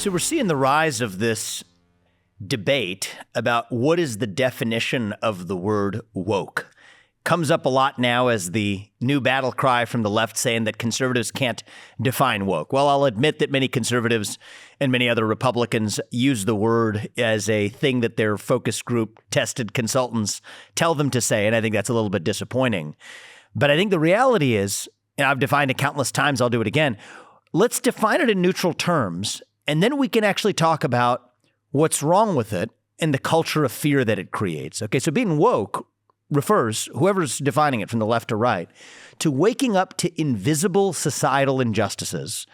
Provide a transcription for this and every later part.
So we're seeing the rise of this debate about what is the definition of the word woke. Comes up a lot now as the new battle cry from the left saying that conservatives can't define woke. Well, I'll admit that many conservatives and many other Republicans use the word as a thing that their focus group tested consultants tell them to say, and I think that's a little bit disappointing. But I think the reality is, and I've defined it countless times, I'll do it again, let's define it in neutral terms, and then we can actually talk about what's wrong with it and the culture of fear that it creates. Okay, so being woke refers, whoever's defining it from the left to right, to waking up to invisible societal injustices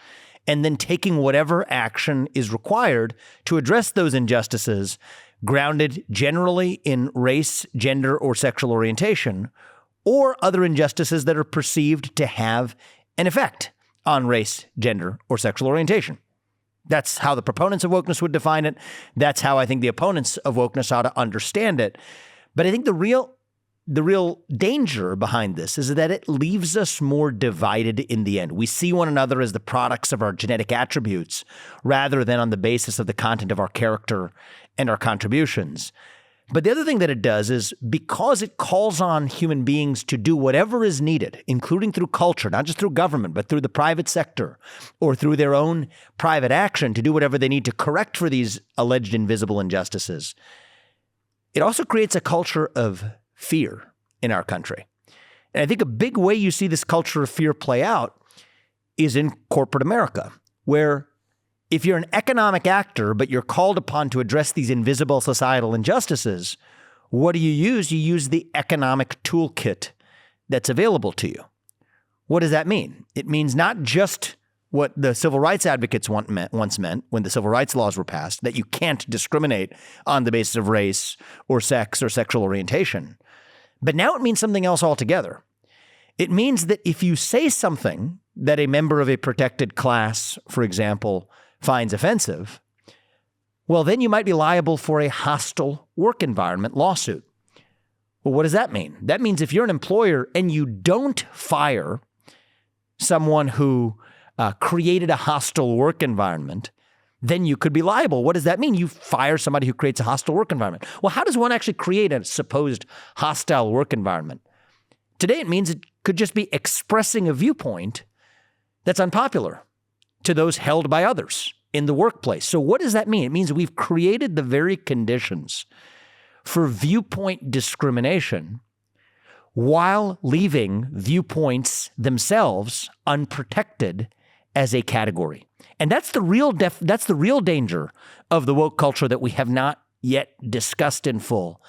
and then taking whatever action is required to address those injustices, grounded generally in race, gender, or sexual orientation, or other injustices that are perceived to have an effect on race, gender, or sexual orientation. That's how the proponents of wokeness would define it. That's how I think the opponents of wokeness ought to understand it. But I think the real danger behind this is that it leaves us more divided in the end. We see one another as the products of our genetic attributes rather than on the basis of the content of our character and our contributions. But the other thing that it does is because it calls on human beings to do whatever is needed, including through culture, not just through government, but through the private sector or through their own private action to do whatever they need to correct for these alleged invisible injustices. It also creates a culture of fear in our country. And I think a big way you see this culture of fear play out is in corporate America, where if you're an economic actor, but you're called upon to address these invisible societal injustices, what do you use? You use the economic toolkit that's available to you. What does that mean? It means not just what the civil rights advocates once meant when the civil rights laws were passed, that you can't discriminate on the basis of race or sex or sexual orientation. But now it means something else altogether. It means that if you say something that a member of a protected class, for example, finds offensive, well, then you might be liable for a hostile work environment lawsuit. Well, what does that mean? That means if you're an employer and you don't fire someone who created a hostile work environment, then you could be liable. What does that mean? You fire somebody who creates a hostile work environment. Well, how does one actually create a supposed hostile work environment? Today, it means it could just be expressing a viewpoint that's unpopular to those held by others in the workplace. So what does that mean? It means we've created the very conditions for viewpoint discrimination while leaving viewpoints themselves unprotected as a category. And that's the real danger of the woke culture that we have not yet discussed in full.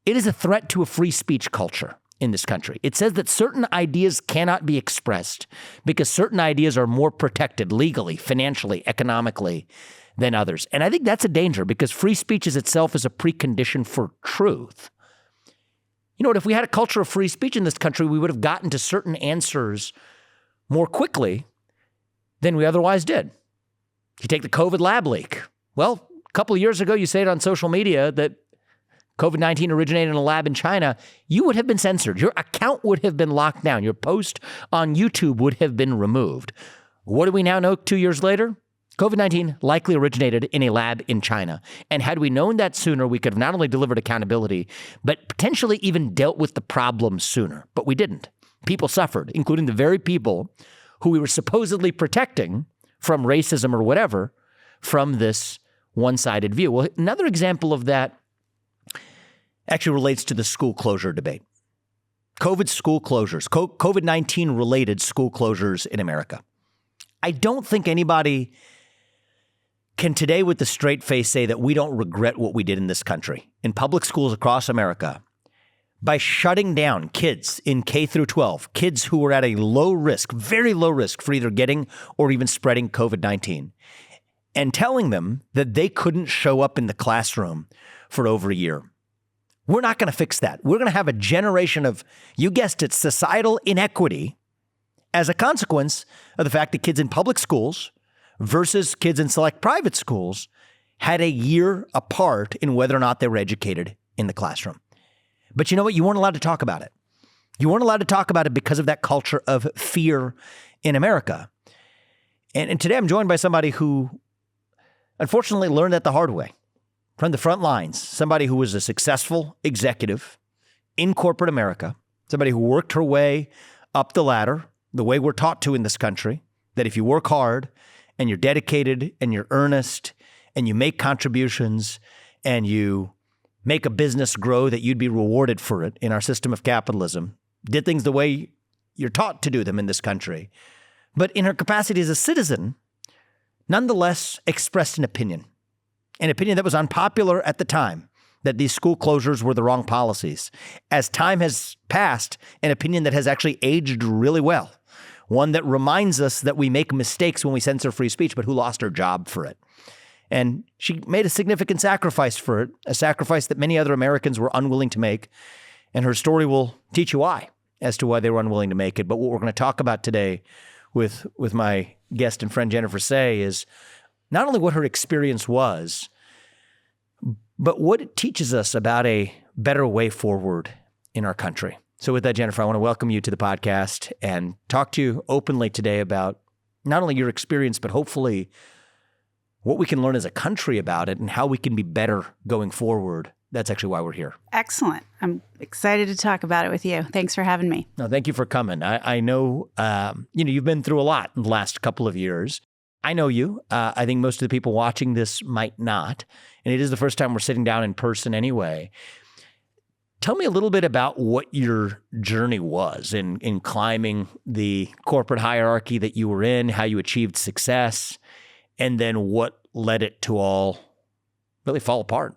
It is a threat to a free speech culture in this country. It says that certain ideas cannot be expressed because certain ideas are more protected legally, financially, economically than others. And I think that's a danger because free speech is itself is a precondition for truth. You know what? If we had a culture of free speech in this country, we would have gotten to certain answers more quickly than we otherwise did. You take the COVID lab leak. Well, a couple of years ago, you say it on social media that COVID-19 originated in a lab in China, you would have been censored. Your account would have been locked down. Your post on YouTube would have been removed. What do we now know 2 years later? COVID-19 likely originated in a lab in China. And had we known that sooner, we could have not only delivered accountability, but potentially even dealt with the problem sooner. But we didn't. People suffered, including the very people who we were supposedly protecting from racism or whatever from this one-sided view. Well, another example of that actually relates to the school closure debate. COVID school closures, COVID-19 related school closures in America. I don't think anybody can today with a straight face say that we don't regret what we did in this country, in public schools across America, by shutting down kids in K through 12, kids who were at a low risk, very low risk for either getting or even spreading COVID-19, and telling them that they couldn't show up in the classroom for over a year. We're not going to fix that. We're going to have a generation of, you guessed it, societal inequity as a consequence of the fact that kids in public schools versus kids in select private schools had a year apart in whether or not they were educated in the classroom. But you know what? You weren't allowed to talk about it. You weren't allowed to talk about it because of that culture of fear in America. And today I'm joined by somebody who unfortunately learned that the hard way from the front lines. Somebody who was a successful executive in corporate America, somebody who worked her way up the ladder, the way we're taught to in this country, that if you work hard and you're dedicated and you're earnest and you make contributions and you make a business grow, that you'd be rewarded for it in our system of capitalism, did things the way you're taught to do them in this country. But in her capacity as a citizen, nonetheless expressed an opinion that was unpopular at the time, that these school closures were the wrong policies. As time has passed, an opinion that has actually aged really well, one that reminds us that we make mistakes when we censor free speech, but who lost her job for it. And she made a significant sacrifice for it, a sacrifice that many other Americans were unwilling to make. And her story will teach you why, as to why they were unwilling to make it. But what we're going to talk about today with my guest and friend Anne Sey is not only what her experience was, but what it teaches us about a better way forward in our country. So with that, Jennifer, I want to welcome you to the podcast and talk to you openly today about not only your experience, but hopefully what we can learn as a country about it and how we can be better going forward. That's actually why we're here. Excellent. I'm excited to talk about it with you. Thanks for having me. No, thank you for coming. I know, you've been through a lot in the last couple of years. I know you. I think most of the people watching this might not. And it is the first time we're sitting down in person anyway. Tell me a little bit about what your journey was in climbing the corporate hierarchy that you were in, how you achieved success, and then what led it to all really fall apart.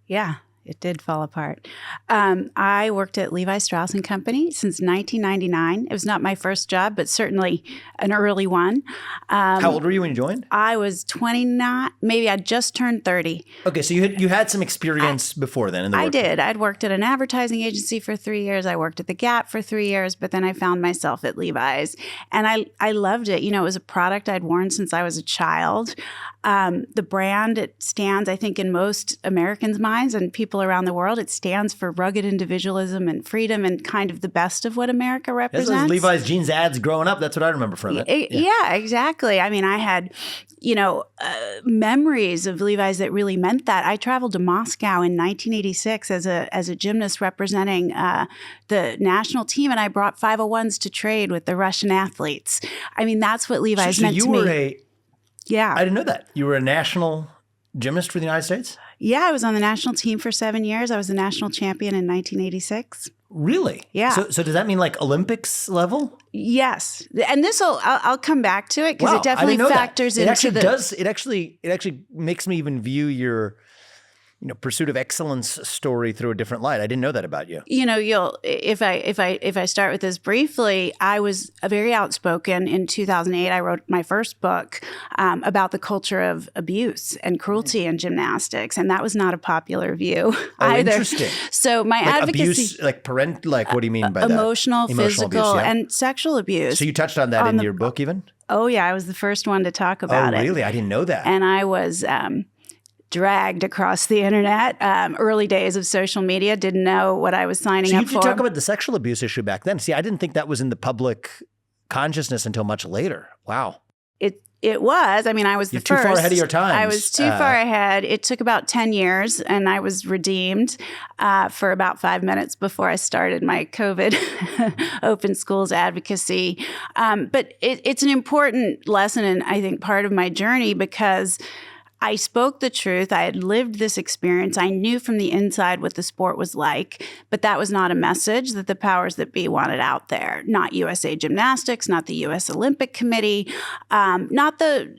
Yeah, it did fall apart. I worked at Levi Strauss & Company since 1999. It was not my first job, but certainly an early one. How old were you when you joined? I was 29. Maybe I just turned 30. Okay, so you had some experience before then in the work. I did. I'd worked at an advertising agency for 3 years. I worked at the Gap for 3 years, but then I found myself at Levi's. And I loved it. It was a product I'd worn since I was a child. The brand, it stands, I think, in most Americans' minds and people around the world, it stands for rugged individualism and freedom and kind of the best of what America represents. Those Levi's jeans ads growing up. That's what I remember from it. Yeah, exactly. I mean, I had, memories of Levi's that really meant that. I traveled to Moscow in 1986 as a gymnast representing the national team, and I brought 501s to trade with the Russian athletes. I mean, that's what Levi's meant to me. Yeah. I didn't know that. You were a national gymnast for the United States? Yeah, I was on the national team for 7 years. I was the national champion in 1986. Really? Yeah. So does that mean like Olympics level? Yes. And I'll come back to it because it definitely factors into It actually makes me even view your pursuit of excellence story through a different light. I didn't know that about you. If I start with this briefly, I was very outspoken in 2008. I wrote my first book about the culture of abuse and cruelty in gymnastics, and that was not a popular view either. Interesting. So my advocacy, abuse, what do you mean by that? Emotional, physical, abuse, and sexual abuse. So you touched on that in your book, even? Oh yeah, I was the first one to talk about it. Oh really? I didn't know that. And I was dragged across the internet. Early days of social media, didn't know what I was signing up for. So you talk about the sexual abuse issue back then. See, I didn't think that was in the public consciousness until much later. Wow. It was. I mean, I was the first. You're too far ahead of your times. I was too far ahead. It took about 10 years, and I was redeemed for about 5 minutes before I started my COVID open schools advocacy. But it's an important lesson, and I think part of my journey, because I spoke the truth. I had lived this experience. I knew from the inside what the sport was like, but that was not a message that the powers that be wanted out there. Not USA Gymnastics, not the U.S. Olympic Committee, not the,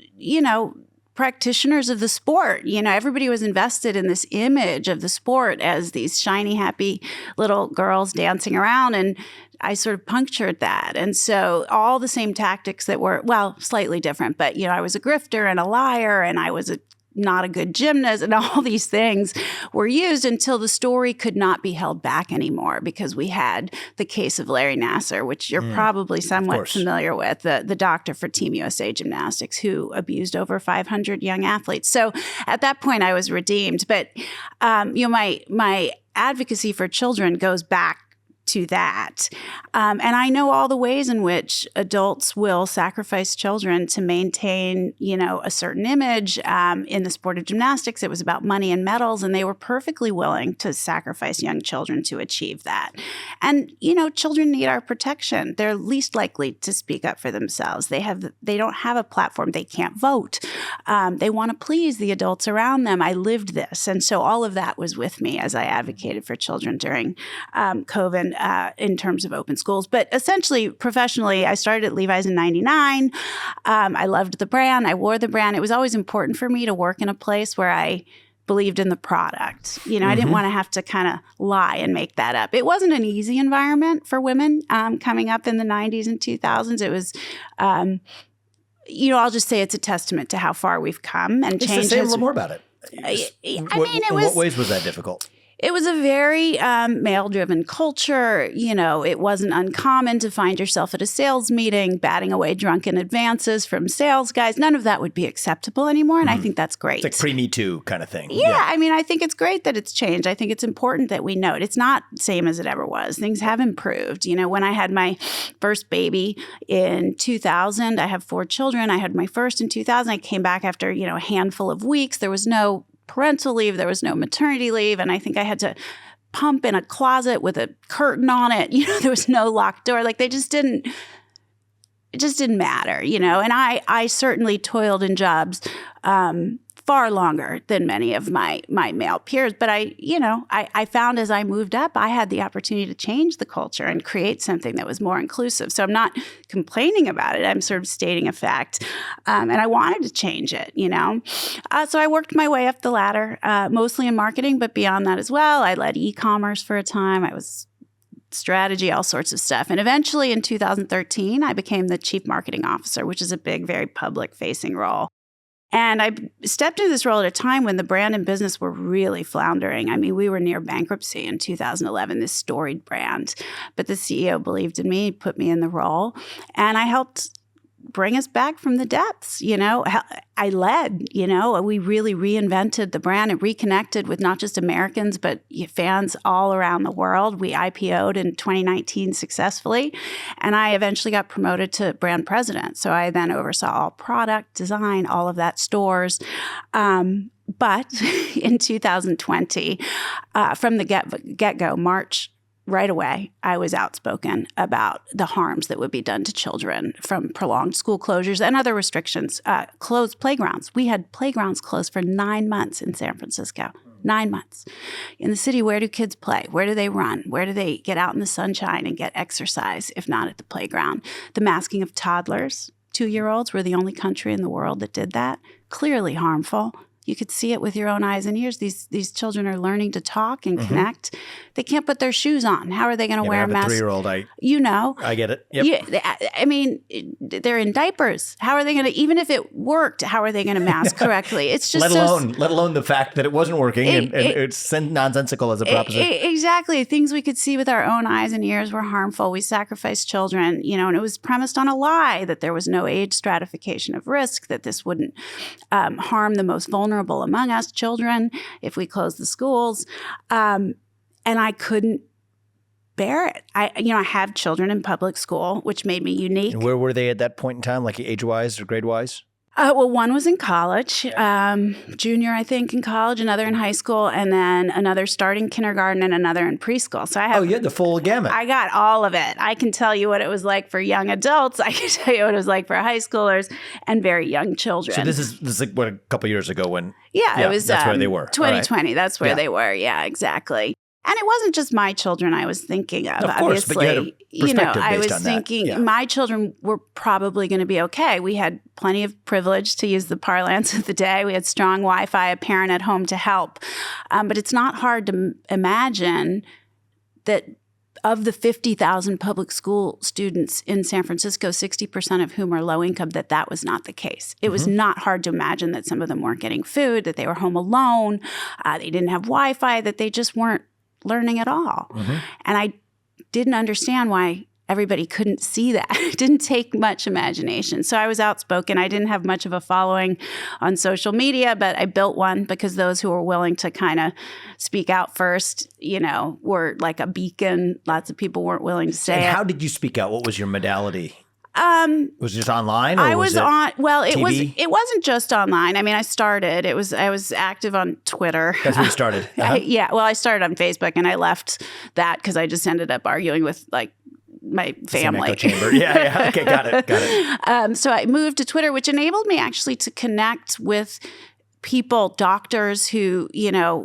practitioners of the sport. Everybody was invested in this image of the sport as these shiny, happy little girls dancing around, and I sort of punctured that. And so all the same tactics that were, slightly different, but, I was a grifter and a liar, and I was not a good gymnast, and all these things were used until the story could not be held back anymore, because we had the case of Larry Nassar, which you're probably somewhat familiar with, the doctor for Team USA Gymnastics who abused over 500 young athletes. So at that point I was redeemed. But, my advocacy for children goes back to that. And I know all the ways in which adults will sacrifice children to maintain, a certain image. In the sport of gymnastics, it was about money and medals, and they were perfectly willing to sacrifice young children to achieve that. And, children need our protection. They're least likely to speak up for themselves. They don't have a platform. They can't vote. They want to please the adults around them. I lived this. And so all of that was with me as I advocated for children during COVID in terms of open schools. But essentially, professionally, I started at Levi's in 99. I loved the brand. I wore the brand. It was always important for me to work in a place where I believed in the product. I didn't want to have to kind of lie and make that up. It wasn't an easy environment for women coming up in the 90s and 2000s. It was, I'll just say it's a testament to how far we've come and change. Say a little more about it. In what ways was that difficult? It was a very male-driven culture. It wasn't uncommon to find yourself at a sales meeting batting away drunken advances from sales guys. None of that would be acceptable anymore, and I think that's great. It's like pre-Me Too kind of thing. Yeah, I think it's great that it's changed. I think it's important that we know it. It's not the same as it ever was. Things have improved. When I had my first baby in 2000, I have 4 children. I had my first in 2000. I came back after, a handful of weeks. There was no parental leave. There was no maternity leave. And I think I had to pump in a closet with a curtain on it. There was no locked door. Like it just didn't matter, and I certainly toiled in jobs far longer than many of my male peers. But I found as I moved up, I had the opportunity to change the culture and create something that was more inclusive. So I'm not complaining about it. I'm sort of stating a fact. And I wanted to change it, So I worked my way up the ladder, mostly in marketing, but beyond that as well. I led e-commerce for a time. I was strategy, all sorts of stuff. And eventually in 2013, I became the chief marketing officer, which is a big, very public-facing role. And I stepped into this role at a time when the brand and business were really floundering. We were near bankruptcy in 2011, this storied brand. But the CEO believed in me, put me in the role, and I helped bring us back from the depths. I led, we really reinvented the brand and reconnected with not just Americans, but fans all around the world. We IPO'd in 2019 successfully, and I eventually got promoted to brand president. So I then oversaw all product design, all of that stores. But in 2020, from the get-go, March, right away, I was outspoken about the harms that would be done to children from prolonged school closures and other restrictions. Closed playgrounds. We had playgrounds closed for 9 months in San Francisco. 9 months. In the city, where do kids play? Where do they run? Where do they get out in the sunshine and get exercise, if not at the playground? The masking of toddlers, 2-year-olds, we're the only country in the world that did that. Clearly harmful. You could see it with your own eyes and ears. These children are learning to talk and connect. They can't put their shoes on. How are they going to wear a mask? I have a 3-year-old. I get it. Yep. They're in diapers. How are they going to, even if it worked, how are they going to mask correctly? It's just let alone the fact that it wasn't working and it's nonsensical as a proposition. Exactly. Things we could see with our own eyes and ears were harmful. We sacrificed children, and it was premised on a lie that there was no age stratification of risk, that this wouldn't harm the most vulnerable among us, children, if we closed the schools. And I couldn't bear it. I have children in public school, which made me unique. And where were they at that point in time, like age-wise or grade-wise? Well, one was in college, junior, I think, in college, another in high school, and then another starting kindergarten and another in preschool. So I have you had the full gamut. I got all of it. I can tell you what it was like for young adults. I can tell you what it was like for high schoolers and very young children. So this is like what, a couple years ago when? Yeah, it was. That's where they were. 2020. Right. That's where they were. Yeah, exactly. And it wasn't just my children I was thinking of, of course, obviously. But you had a perspective I was based on thinking my children were probably going to be okay. We had plenty of privilege, to use the parlance of the day. We had strong Wi-Fi, a parent at home to help. But it's not hard to imagine that of the 50,000 public school students in San Francisco, 60% of whom are low income, that was not the case. It was not hard to imagine that some of them weren't getting food, that they were home alone, they didn't have Wi-Fi, that they just weren't learning at all. And I didn't understand why everybody couldn't see that. It didn't take much imagination. So I was outspoken. I didn't have much of a following on social media, but I built one because those who were willing to kind of speak out first, were like a beacon. Lots of people weren't willing to say And it. how did you speak out? What was your modality? Was it just online? Or I was on. Well, it TV? it wasn't just online. I mean, I was active on Twitter. That's where you started. Uh-huh. I started on Facebook, and I left that because I just ended up arguing with like my family. Echo chamber. Yeah. Okay, got it. So I moved to Twitter, which enabled me actually to connect with people, doctors who,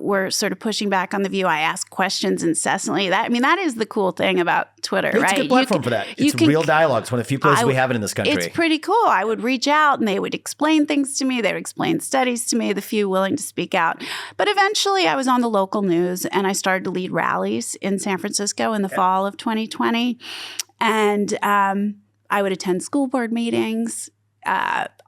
were sort of pushing back on the view. I asked questions incessantly. That is the cool thing about Twitter, right? It's a good platform for that. It's real dialogue. It's one of the few places we have it in this country. It's pretty cool. I would reach out and they would explain things to me. They would explain studies to me, the few willing to speak out. But eventually I was on the local news and I started to lead rallies in San Francisco in the fall of 2020. And I would attend school board meetings.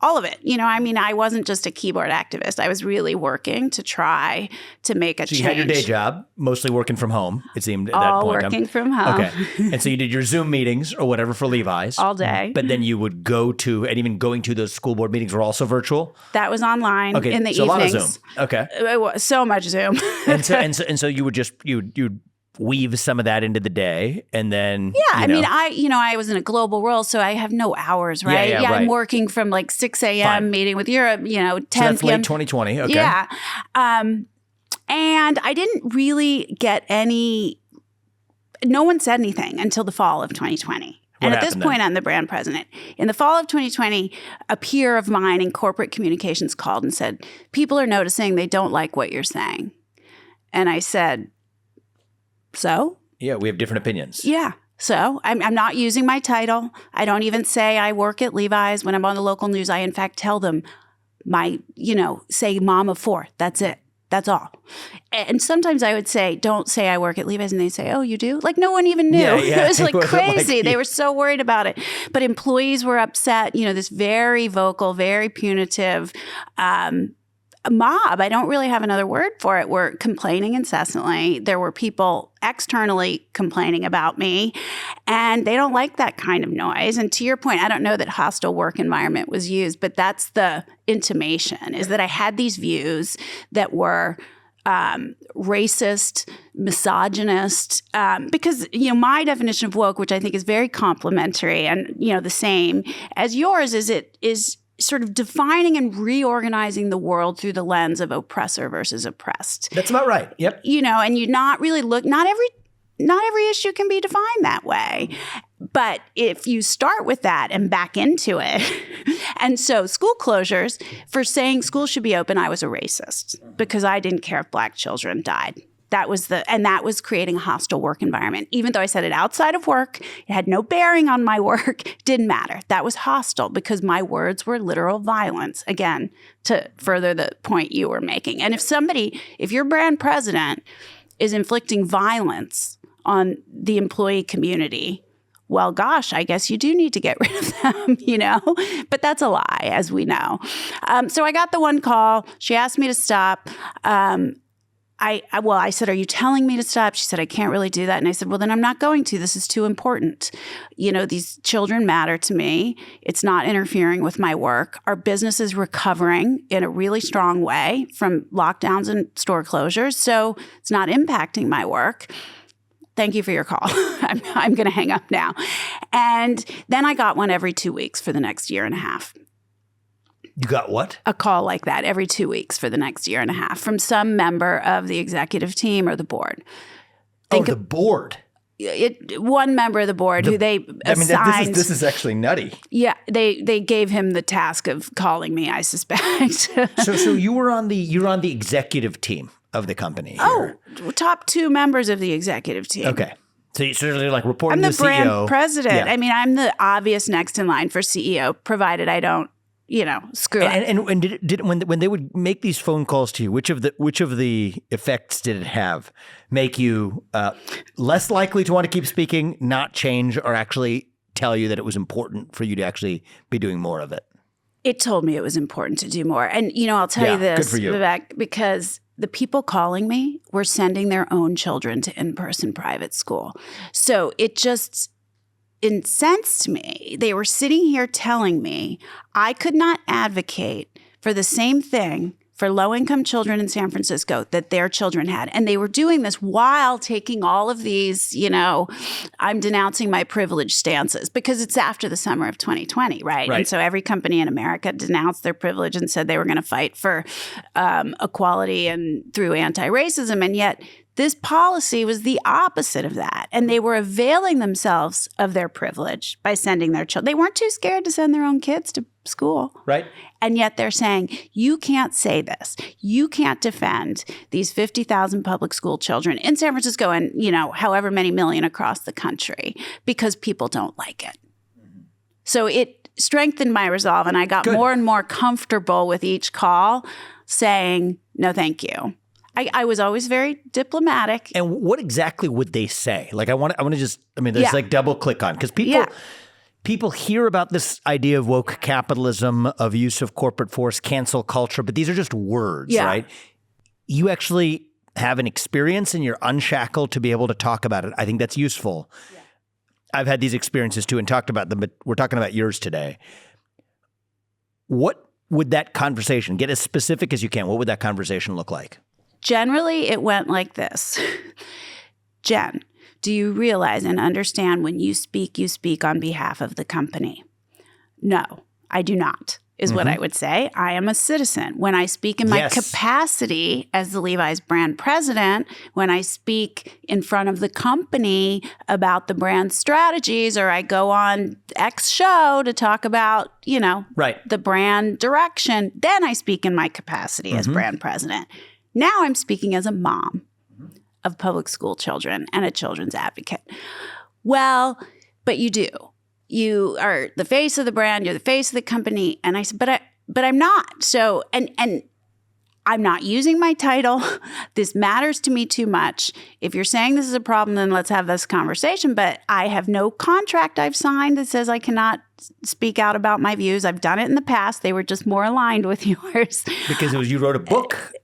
All of it. I wasn't just a keyboard activist. I was really working to try to make a change. So you had your day job, mostly working from home, it seemed at that All point. working from home. Okay. And so you did your Zoom meetings or whatever for Levi's. All day. But then you would go to, and even going to those school board meetings were also virtual? That was online in the evenings. A lot of Zoom. Okay. It was so much Zoom. and so you would just, you'd weave some of that into the day, and then I was in a global role, so I have no hours, right? Yeah, right. I'm working from like 6 a.m. meeting with Europe, 10 so that's p.m. late 2020. Okay. Yeah, and I didn't really get any. No one said anything until the fall of 2020. And at this point, I'm the brand president. In the fall of 2020, a peer of mine in corporate communications called and said, "People are noticing they don't like what you're saying," and I said, "So?" Yeah, we have different opinions. Yeah. So I'm not using my title. I don't even say I work at Levi's. When I'm on the local news, I in fact tell them say mom of four. That's it. That's all. And sometimes I would say, don't say I work at Levi's. And they say, oh, you do? Like no one even knew. Yeah. It was like crazy. They were so worried about it. But employees were upset. This very vocal, very punitive mob, I don't really have another word for it, were complaining incessantly. There were people externally complaining about me, and they don't like that kind of noise. And to your point, I don't know that hostile work environment was used, but that's the intimation, is that I had these views that were racist, misogynist, because, my definition of woke, which I think is very complimentary and, the same as yours, is sort of defining and reorganizing the world through the lens of oppressor versus oppressed. That's about right. Yep. And you not really not every issue can be defined that way. But if you start with that and back into it, and so school closures, for saying schools should be open, I was a racist because I didn't care if Black children died. That was creating a hostile work environment. Even though I said it outside of work, it had no bearing on my work, didn't matter. That was hostile because my words were literal violence, again, to further the point you were making. And if your brand president is inflicting violence on the employee community, well, gosh, I guess you do need to get rid of them, But that's a lie, as we know. So I got the one call. She asked me to stop. I said, are you telling me to stop? She said, I can't really do that. And I said, well, then I'm not going to. This is too important. These children matter to me. It's not interfering with my work. Our business is recovering in a really strong way from lockdowns and store closures. So it's not impacting my work. Thank you for your call. I'm going to hang up now. And then I got one every 2 weeks for the next year and a half. You got what? A call like that every 2 weeks for the next year and a half from some member of the executive team or the board. The board? One member of the board who they assigned. This is actually nutty. Yeah, they gave him the task of calling me, I suspect. So you were on the executive team of the company. Top two members of the executive team. Okay. So you're like reporting to the CEO. I'm the brand president. Yeah. I'm the obvious next in line for CEO, provided I don't, screw it. And did when they would make these phone calls to you, which of the effects did it have? Make you less likely to want to keep speaking, not change, or actually tell you that it was important for you to actually be doing more of it? It told me it was important to do more. And, I'll tell you this, good for you. Vivek, because the people calling me were sending their own children to in-person private school. So it just incensed me. They were sitting here telling me I could not advocate for the same thing for low-income children in San Francisco that their children had. And they were doing this while taking all of these, I'm denouncing my privilege stances, because it's after the summer of 2020, right? And so every company in America denounced their privilege and said they were going to fight for equality and through anti-racism. And yet this policy was the opposite of that. And they were availing themselves of their privilege by sending their children. They weren't too scared to send their own kids to school. Right. And yet they're saying, you can't say this. You can't defend these 50,000 public school children in San Francisco and, however many million across the country, because people don't like it. So it strengthened my resolve, and I got more and more comfortable with each call saying, no, thank you. I was always very diplomatic. And what exactly would they say? Like, I want to just, there's like double click on, because people hear about this idea of woke capitalism, of use of corporate force, cancel culture, but these are just words, right? You actually have an experience and you're unshackled to be able to talk about it. I think that's useful. Yeah. I've had these experiences too and talked about them, but we're talking about yours today. What would that conversation, get as specific as you can, what would that conversation look like? Generally, it went like this. Jen, do you realize and understand when you speak on behalf of the company? No, I do not, is what I would say. I am a citizen. When I speak in my capacity as the Levi's brand president, when I speak in front of the company about the brand strategies, or I go on X show to talk about, the brand direction, then I speak in my capacity as brand president. Now I'm speaking as a mom of public school children and a children's advocate. Well, but you do. You are the face of the brand. You're the face of the company. And I said, but I'm not. So, and I'm not using my title. This matters to me too much. If you're saying this is a problem, then let's have this conversation. But I have no contract I've signed that says I cannot speak out about my views. I've done it in the past. They were just more aligned with yours. Because you wrote a book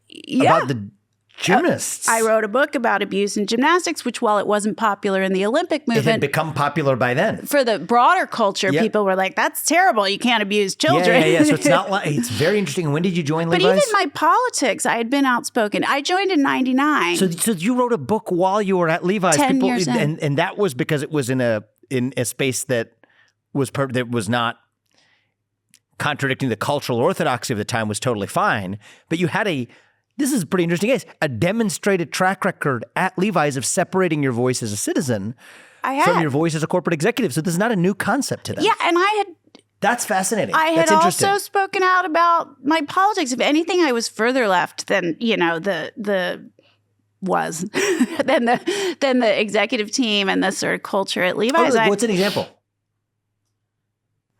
about the gymnasts. I wrote a book about abuse in gymnastics, which, while it wasn't popular in the Olympic movement, it had become popular by then. For the broader culture, people were like, that's terrible. You can't abuse children. Yeah. So it's not like, it's very interesting. When did you join Levi's? But even my politics, I had been outspoken. I joined in 99. So you wrote a book while you were at Levi's. 10 years in. And that was because it was in a space that was not contradicting the cultural orthodoxy of the time, was totally fine. But you had this is a pretty interesting case, a demonstrated track record at Levi's of separating your voice as a citizen from your voice as a corporate executive. So this is not a new concept to them. Yeah, and that's fascinating. I had also spoken out about my politics. If anything, I was further left than, than the executive team and the sort of culture at Levi's. What's an example?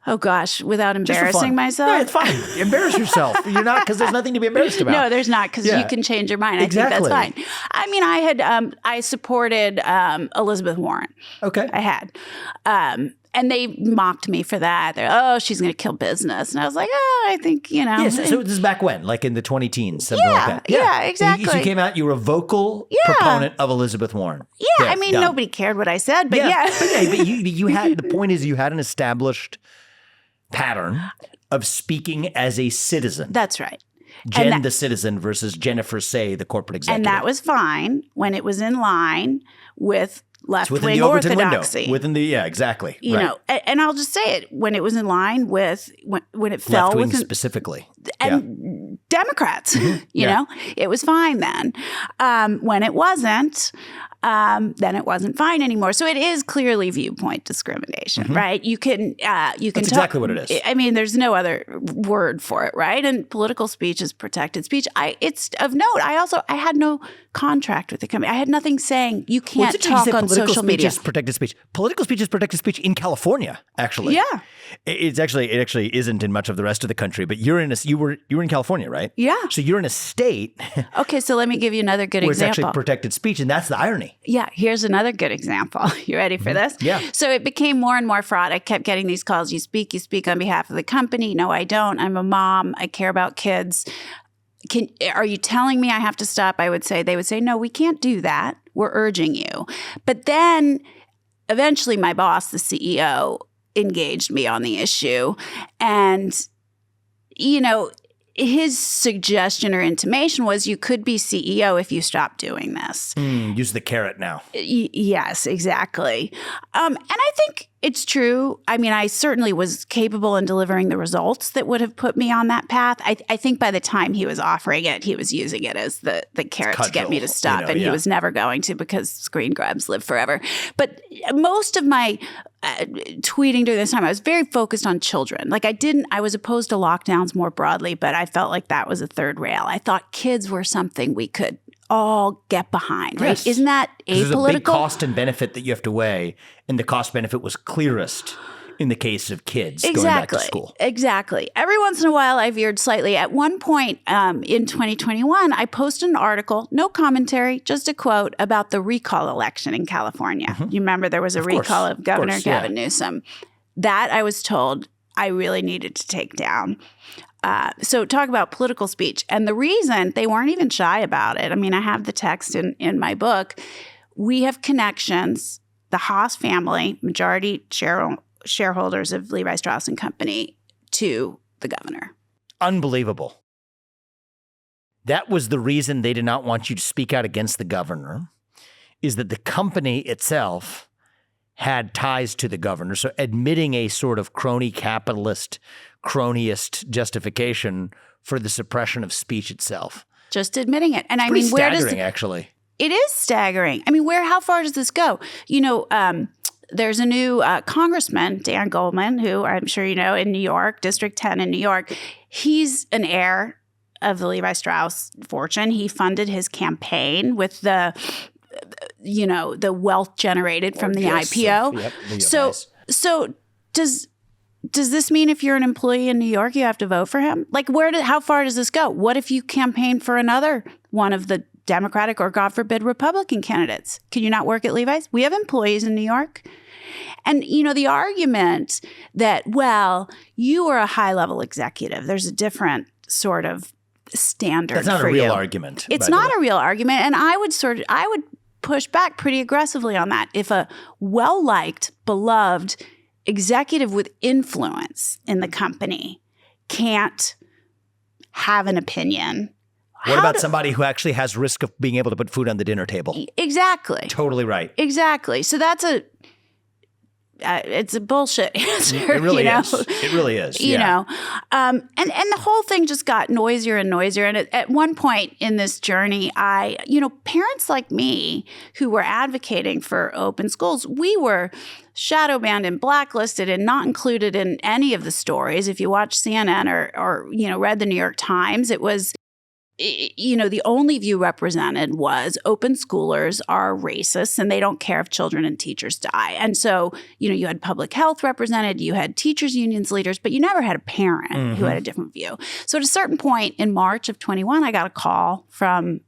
Oh gosh, without embarrassing myself? No, it's fine. Embarrass yourself. You're not, because there's nothing to be embarrassed about. No, there's not, because you can change your mind. Exactly. I think that's fine. I mean, I supported Elizabeth Warren. Okay. I had. And they mocked me for that. They're, she's going to kill business. And I was like, I think, Yeah, so this is back when? Like in the 2010s? Something like that. Yeah, exactly. So you came out, you were a vocal proponent of Elizabeth Warren. Yeah, I mean, nobody cared what I said, but But you had, the point is you had an established pattern of speaking as a citizen. That's right. Jen, the citizen, versus Jennifer Sey, the corporate executive. And that was fine when it was in line with left-wing orthodoxy. Within the, exactly. You know, and I'll just say it, when it was in line with, when it fell left-wing within, specifically. And Democrats, you know, it was fine then. When it wasn't, then it wasn't fine anymore. So it is clearly viewpoint discrimination, right? You can That's exactly what it is. I mean, there's no other word for it, right? And political speech is protected speech. It's of note. I had no contract with the company. I had nothing saying you can't talk on social media. Political speech is protected speech. Political speech is protected speech in California, actually. Yeah. It actually isn't in much of the rest of the country, but you were in California, right? Yeah. So you're in a state. Okay, so let me give you another good where example. It's actually protected speech, and that's the irony. Yeah, here's another good example. You ready for this? Yeah. So it became more and more fraught. I kept getting these calls. You speak on behalf of the company. No, I don't. I'm a mom. I care about kids. Are you telling me I have to stop? They would say, no, we can't do that. We're urging you. But then eventually my boss, the CEO, engaged me on the issue. And, his suggestion or intimation was you could be CEO if you stop doing this. Use the carrot now. Yes, exactly. And I think it's true. I mean, I certainly was capable in delivering the results that would have put me on that path. I think by the time he was offering it, he was using it as the carrot to get me to stop. And he was never going to, because screen grabs live forever. But most of my tweeting during this time, I was very focused on children. Like I was opposed to lockdowns more broadly, but I felt like that was a third rail. I thought kids were something we could all get behind, right? Yes. Isn't that apolitical? There's a big cost and benefit that you have to weigh, and the cost benefit was clearest in the case of kids going back to school. Exactly. Every once in a while, I veered slightly. At one point in 2021, I posted an article, no commentary, just a quote about the recall election in California. Mm-hmm. You remember there was a recall of Governor Gavin Newsom. That I was told I really needed to take down. So talk about political speech. And the reason they weren't even shy about it, I mean, I have the text in my book. We have connections, the Haas family, majority shareholders of Levi Strauss & Company, to the governor. Unbelievable. That was the reason they did not want you to speak out against the governor, is that the company itself had ties to the governor. So admitting a sort of cronyist justification for the suppression of speech itself. Just admitting it. And it's pretty staggering, actually. It is staggering. I mean, how far does this go? There's a new congressman, Dan Goldman, who I'm sure you know, in New York, District 10 in New York. He's an heir of the Levi Strauss fortune. He funded his campaign with the wealth generated from the IPO. So does this mean if you're an employee in New York, you have to vote for him? Like, how far does this go? What if you campaign for another one of the Democratic or, God forbid, Republican candidates? Can you not work at Levi's? We have employees in New York. And, the argument that, well, you are a high-level executive, there's a different sort of standard for you. That's not a real argument. It's not a real argument. And I would push back pretty aggressively on that. If a well-liked, beloved executive with influence in the company can't have an opinion. What about somebody who actually has risk of being able to put food on the dinner table? Exactly. Totally right. Exactly. So that's it's a bullshit answer. It really is. It really is. And the whole thing just got noisier and noisier. And at one point in this journey, parents like me who were advocating for open schools, we were shadow banned and blacklisted and not included in any of the stories. If you watch CNN or read the New York Times, it was, the only view represented was open schoolers are racist and they don't care if children and teachers die. And so, you had public health represented, you had teachers unions leaders, but you never had a parent who had a different view. So at a certain point in March of 21, I got a call from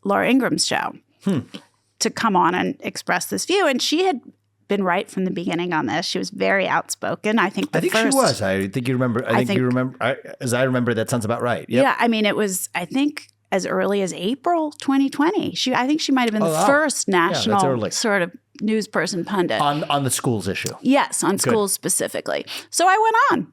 Laura Ingram's show to come on and express this view. And she had been right from the beginning on this. She was very outspoken. I think she was. I think you remember. As I remember, that sounds about right. Yep. Yeah. I mean, it was, I think, as early as April 2020. I think she might have been the first national sort of news person pundit. On the schools issue. Yes, on schools specifically. So I went on.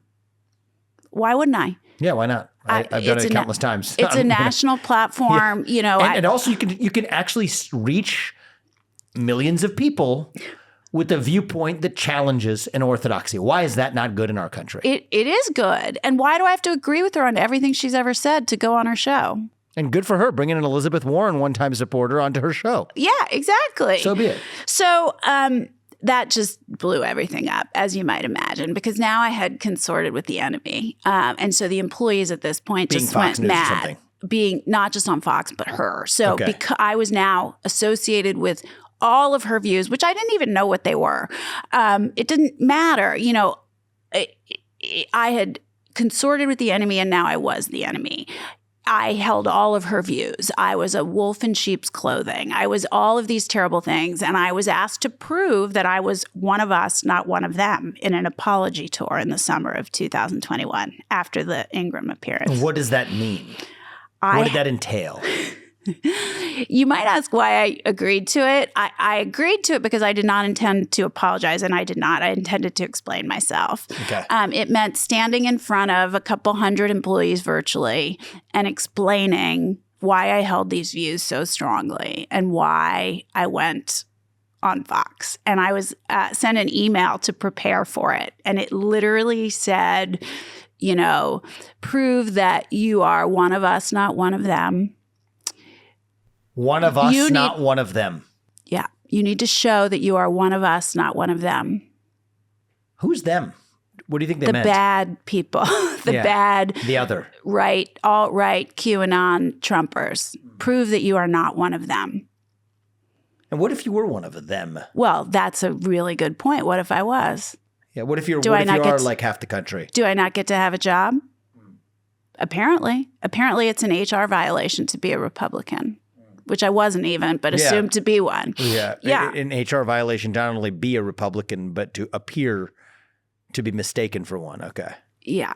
Why wouldn't I? Yeah, why not? I've done it countless times. It's a national platform, And also you can actually reach millions of people with a viewpoint that challenges an orthodoxy. Why is that not good in our country? It is good. And why do I have to agree with her on everything she's ever said to go on her show? And good for her, bringing an Elizabeth Warren one-time supporter onto her show. Yeah, exactly. So be it. So that just blew everything up, as you might imagine, because now I had consorted with the enemy. And so the employees at this point just went mad. Being not just on Fox, but her. So because I was now associated with all of her views, which I didn't even know what they were. It didn't matter. I had consorted with the enemy and now I was the enemy. I held all of her views. I was a wolf in sheep's clothing. I was all of these terrible things. And I was asked to prove that I was one of us, not one of them, in an apology tour in the summer of 2021 after the Ingram appearance. What does that mean? What did that entail? You might ask why I agreed to it. I agreed to it because I did not intend to apologize, and I did not. I intended to explain myself. Okay. It meant standing in front of a couple hundred employees virtually and explaining why I held these views so strongly and why I went on Fox. And I was sent an email to prepare for it. And it literally said, prove that you are one of us, not one of them. One of us, not one of them. Yeah. You need to show that you are one of us, not one of them. Who's them? What do you think they meant? The bad people. The other. Right, alt-right, QAnon Trumpers. Prove that you are not one of them. And what if you were one of them? Well, that's a really good point. What if I was? Yeah, what if you are like half the country? Do I not get to have a job? Apparently. Apparently it's an HR violation to be a Republican. Which I wasn't even, but assumed to be one. Yeah. An HR violation to not only be a Republican, but to appear to be mistaken for one. Okay. Yeah.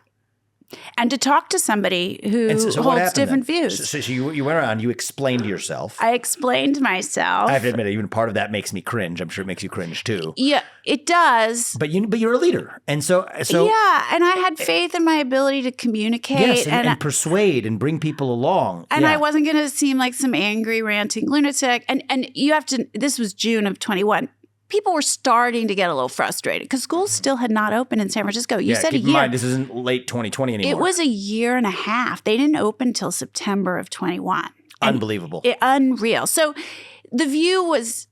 And to talk to somebody who holds different views. So you went around, you explained yourself. I explained myself. I have to admit, even part of that makes me cringe. I'm sure it makes you cringe too. Yeah, it does. But you're a leader. And so yeah, and I had faith in my ability to communicate. Yes, and persuade and bring people along. And I wasn't going to seem like some angry, ranting lunatic. And you have to, this was June of 21. People were starting to get a little frustrated because schools still had not opened in San Francisco. You said a year. Keep in mind, this isn't late 2020 anymore. It was a year and a half. They didn't open until September of 21. Unbelievable. Unreal. So the View was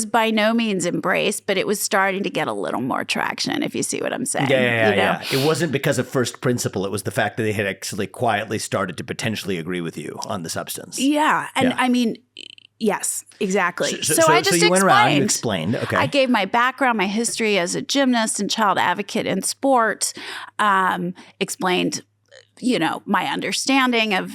by no means embraced, but it was starting to get a little more traction, if you see what I'm saying. Yeah. It wasn't because of first principle. It was the fact that they had actually quietly started to potentially agree with you on the substance. Yeah. And I mean, yes, exactly. So I just you went around and explained. Okay. I gave my background, my history as a gymnast and child advocate in sport, explained, my understanding of,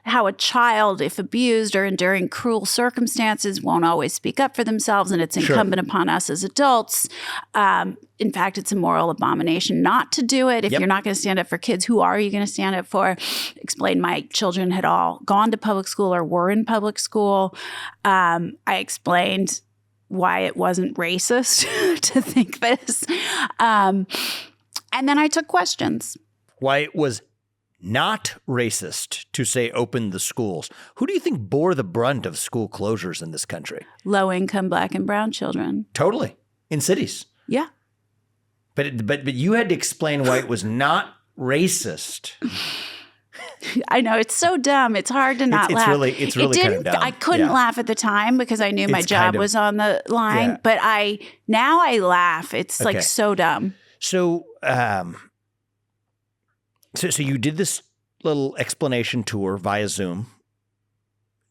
how a child, if abused or enduring cruel circumstances, won't always speak up for themselves. And it's incumbent upon us as adults. In fact, it's a moral abomination not to do it. If you're not going to stand up for kids, who are you going to stand up for? Explained my children had all gone to public school or were in public school. I explained why it wasn't racist to think this. And then I took questions. Why it was not racist to say open the schools. Who do you think bore the brunt of school closures in this country? Low-income Black and brown children. Totally. In cities. Yeah. But you had to explain why it was not racist. I know. It's so dumb. It's hard to not laugh. It's really kind of dumb. I couldn't laugh at the time because I knew my job was on the line. But now I laugh. It's like so dumb. So, So you did this little explanation tour via Zoom,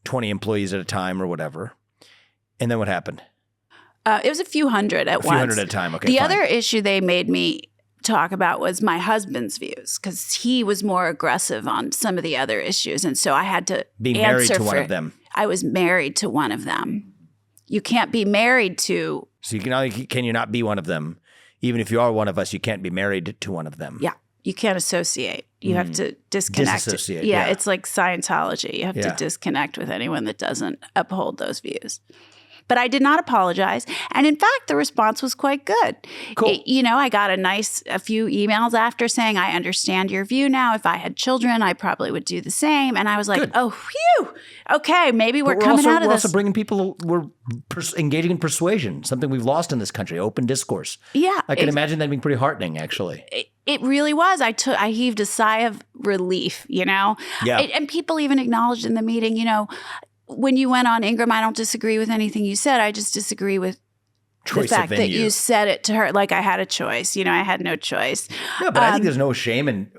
20 employees at a time or whatever. And then what happened? It was a few hundred at once. A few hundred at a time. Okay. The other issue they made me talk about was my husband's views because he was more aggressive on some of the other issues. And so I had to be married to one of them. I was married to one of them. You can't be married to. So can you not be one of them? Even if you are one of us, you can't be married to one of them. Yeah. You can't associate. You have to disconnect. Disassociate. Yeah, it's like Scientology. You have to disconnect with anyone that doesn't uphold those views. But I did not apologize. And in fact, the response was quite good. Cool. I got a few emails after saying, I understand your view now. If I had children, I probably would do the same. And I was like, good. Oh, phew. Okay, maybe we're coming out of this. We're also bringing people, we're engaging in persuasion, something we've lost in this country, open discourse. Yeah. I can imagine that being pretty heartening, actually. It really was. I heaved a sigh of relief, Yeah. And people even acknowledged in the meeting, when you went on Ingram, I don't disagree with anything you said. I just disagree with the fact that you said it to her like I had a choice. I had no choice. No, but I think there's no shame in.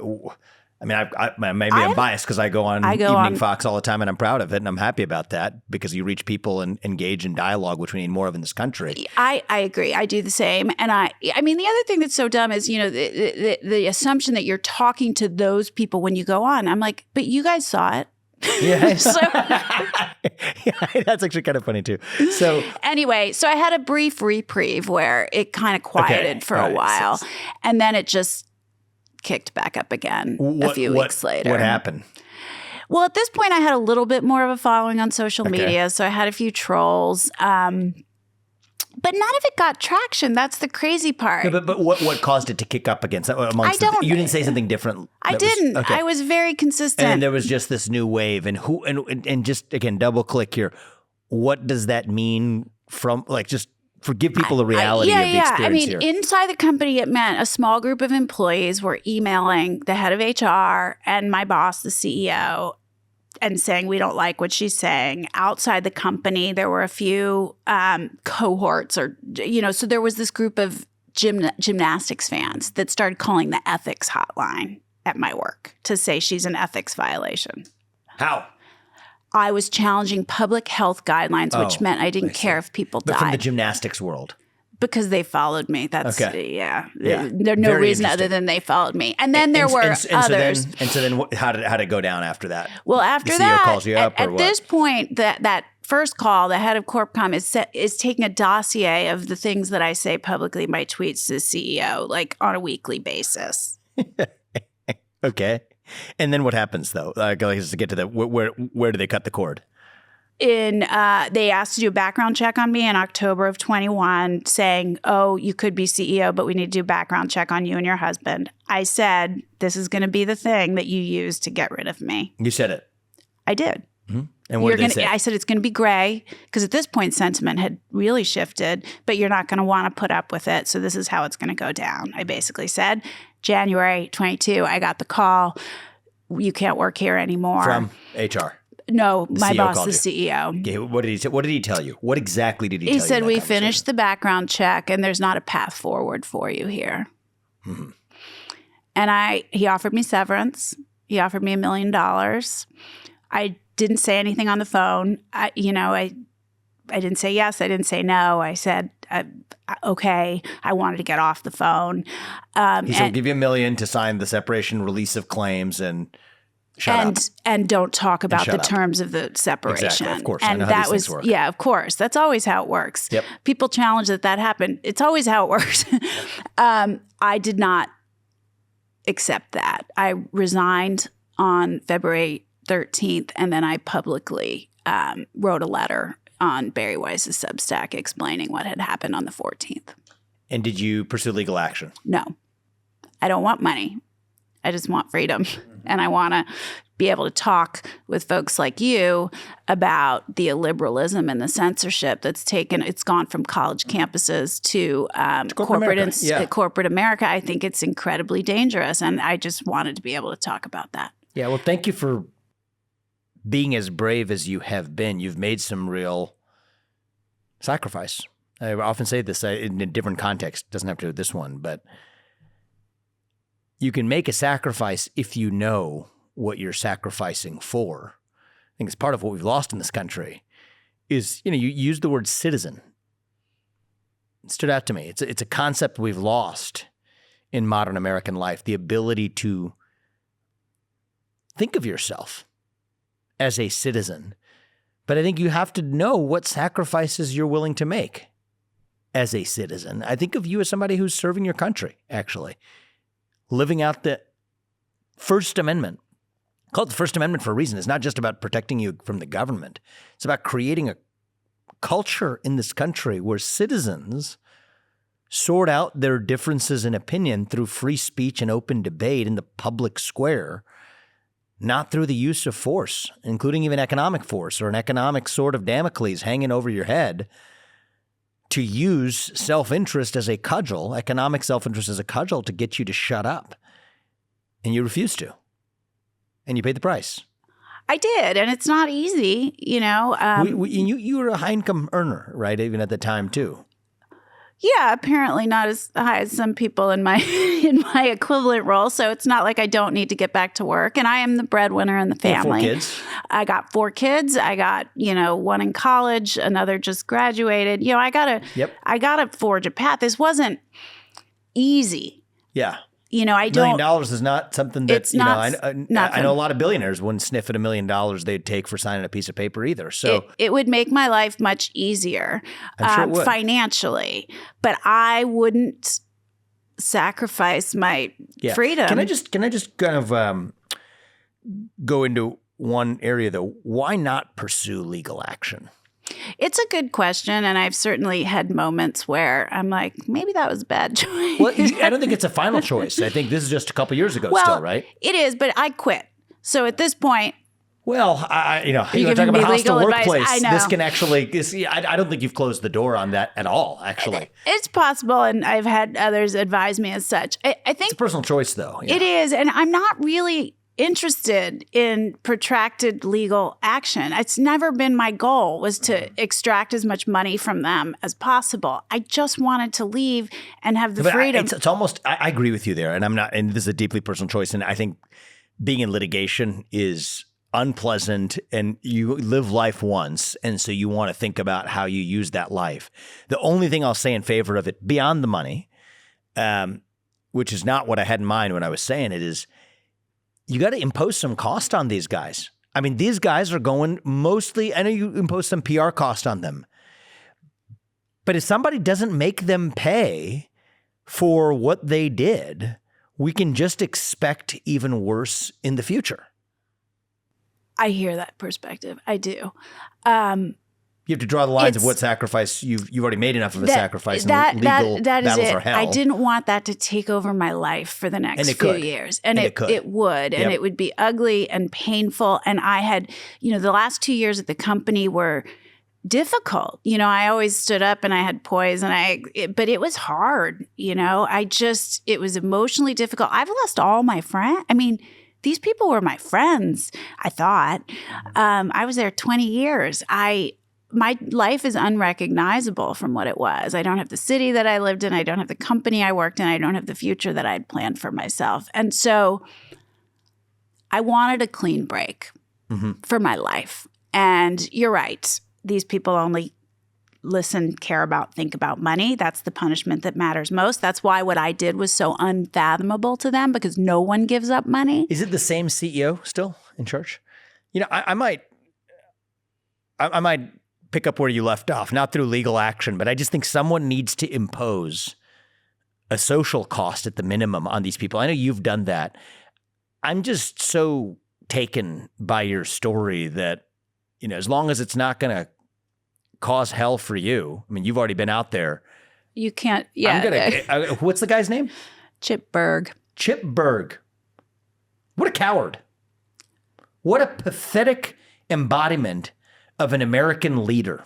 I mean, maybe I'm biased because I go on Evening Fox all the time, and I'm proud of it, and I'm happy about that because you reach people and engage in dialogue, which we need more of in this country. I agree. I do the same, and I mean, the other thing that's so dumb is the assumption that you're talking to those people when you go on. I'm like, but you guys saw it. Yeah. That's actually kind of funny too. So anyway, I had a brief reprieve where it kind of quieted for a while, and then it just kicked back up again a few weeks later. What happened? Well, at this point, I had a little bit more of a following on social media, so I had a few trolls. But none of it got traction. That's the crazy part. No, but what caused it to kick up against that? You didn't say something different. I didn't. I was very consistent. And there was just this new wave. And just, again, double click here. What does that mean from, like, just give people the reality of the experience here? Inside the company, it meant a small group of employees were emailing the head of HR and my boss, the CEO, and saying, we don't like what she's saying. Outside the company, there were a few cohorts so there was this group of gymnastics fans that started calling the ethics hotline at my work to say she's an ethics violation. How? I was challenging public health guidelines, which meant I didn't care if people died. But from the gymnastics world. Because they followed me. That's yeah. There's no reason other than they followed me. And then there were others. So then how did it go down after that? Well, after the CEO that, calls you up, at this point, that first call, the head of CorpCom is taking a dossier of the things that I say publicly in my tweets to the CEO, like on a weekly basis. Okay. And then what happens though? Let's get to that. Where do they cut the cord? They asked to do a background check on me in October of 21, saying, oh, you could be CEO, but we need to do a background check on you and your husband. I said, this is going to be the thing that you use to get rid of me. You said it. I did. Mm-hmm. And what did they say? I said, it's going to be gray, because at this point, sentiment had really shifted, but you're not going to want to put up with it. So this is how it's going to go down. I basically said, January 22, I got the call. You can't work here anymore. From HR? No, my CEO boss, the CEO. Okay, what did he say? What did he tell you? What exactly did he tell you? He said, we finished the background check and there's not a path forward for you here. Mm-hmm. And he offered me severance. He offered me $1 million. I didn't say anything on the phone. I didn't say yes. I didn't say no. I said, okay. I wanted to get off the phone. He said, give you $1 million to sign the separation release of claims and shut up. And don't talk about the terms of the separation. Exactly, of course. And I know how these things work. Yeah, of course. That's always how it works. Yep. People challenge that happened. It's always how it works. I did not accept that. I resigned on February 13th, and then I publicly wrote a letter on Barry Weiss's Substack explaining what had happened on the 14th. And did you pursue legal action? No. I don't want money. I just want freedom. And I want to be able to talk with folks like you about the illiberalism and the censorship it's gone from college campuses to corporate America. I think it's incredibly dangerous. And I just wanted to be able to talk about that. Yeah, well, thank you for being as brave as you have been. You've made some real sacrifice. I often say this in a different context. It doesn't have to do with this one, but you can make a sacrifice if you know what you're sacrificing for. I think it's part of what we've lost in this country is, you use the word citizen. It stood out to me. It's a concept we've lost in modern American life, the ability to think of yourself as a citizen. But I think you have to know what sacrifices you're willing to make as a citizen. I think of you as somebody who's serving your country, actually. Living out the First Amendment. Call it the First Amendment for a reason. It's not just about protecting you from the government. It's about creating a culture in this country where citizens sort out their differences in opinion through free speech and open debate in the public square, not through the use of force, including even economic force or an economic sword of Damocles hanging over your head to use self-interest as a cudgel, economic self-interest as a cudgel to get you to shut up. And you refuse to. And you paid the price. I did, and it's not easy, you were a high-income earner, right, even at the time, too. Yeah, apparently not as high as some people in my equivalent role. So it's not like I don't need to get back to work. And I am the breadwinner in the family. 4 kids. I got 4 kids. I got, one in college, another just graduated. I gotta forge a path. This wasn't easy. Yeah. I $1 million is not something that, it's not, I know a lot of billionaires wouldn't sniff at $1 million they'd take for signing a piece of paper either. So it would make my life much easier financially, but I wouldn't sacrifice my freedom. Can I just kind of go into one area, though. Why not pursue legal action? It's a good question, and I've certainly had moments where I'm like, maybe that was a bad choice. Well, I don't think it's a final choice. I think this is just a couple years ago still, right? It is, but I quit. So at this point, well, you want to talk about hostile workplace. I know. This can actually, I don't think you've closed the door on that at all, actually. It's possible, and I've had others advise me as such. I think it's a personal choice, though. It is, and I'm not really interested in protracted legal action. It's never been my goal was to extract as much money from them as possible. I just wanted to leave and have the freedom. It's almost, I agree with you there. And and this is a deeply personal choice. And I think being in litigation is unpleasant, and you live life once. And so you want to think about how you use that life. The only thing I'll say in favor of it beyond the money, which is not what I had in mind when I was saying it, is you got to impose some cost on these guys. I mean, these guys are going mostly, I know you impose some PR cost on them, but if somebody doesn't make them pay for what they did, we can just expect even worse in the future. I hear that perspective. I do. You have to draw the lines of what sacrifice you've already made enough of a sacrifice. Legal battles are hell. I didn't want that to take over my life for the next few years, and it would, and it would be ugly and painful. And I had, the last 2 years at the company were difficult. I always stood up and I had poise, but it was hard. It was emotionally difficult. I've lost all my friends. I mean, these people were my friends. I thought I was there 20 years. My life is unrecognizable from what it was. I don't have the city that I lived in. I don't have the company I worked in. I don't have the future that I'd planned for myself. And so I wanted a clean break for my life. And you're right. These people only think about money. That's the punishment that matters most. That's why what I did was so unfathomable to them, because no one gives up money. Is it the same CEO still in charge? I might pick up where you left off, not through legal action, but I just think someone needs to impose a social cost at the minimum on these people. I know you've done that. I'm just so taken by your story that, as long as it's not going to cause hell for you, I mean, you've already been out there. You can't, yeah. What's the guy's name? Chip Berg. Chip Berg. What a coward. What a pathetic embodiment of an American leader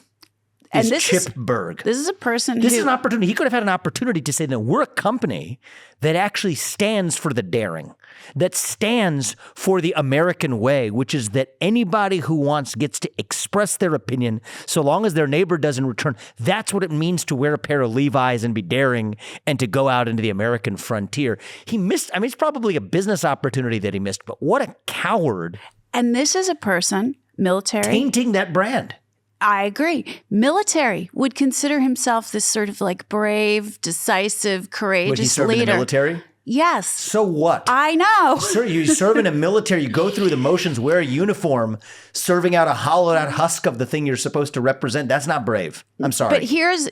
is Chip Berg. This is a person This is an opportunity. He could have had an opportunity to say that we're a company that actually stands for the daring, that stands for the American way, which is that anybody who wants gets to express their opinion so long as their neighbor does in return. That's what it means to wear a pair of Levi's and be daring and to go out into the American frontier. He missed, it's probably a business opportunity that he missed, but what a coward. And this is a person, military. Tainting that brand. I agree. Military would consider himself this sort of like brave, decisive, courageous Would he serve leader. in the military? Yes. So what? I know. Sir, you serve in a military, you go through the motions, wear a uniform, serving out a hollowed out husk of the thing you're supposed to represent. That's not brave. I'm sorry. But here's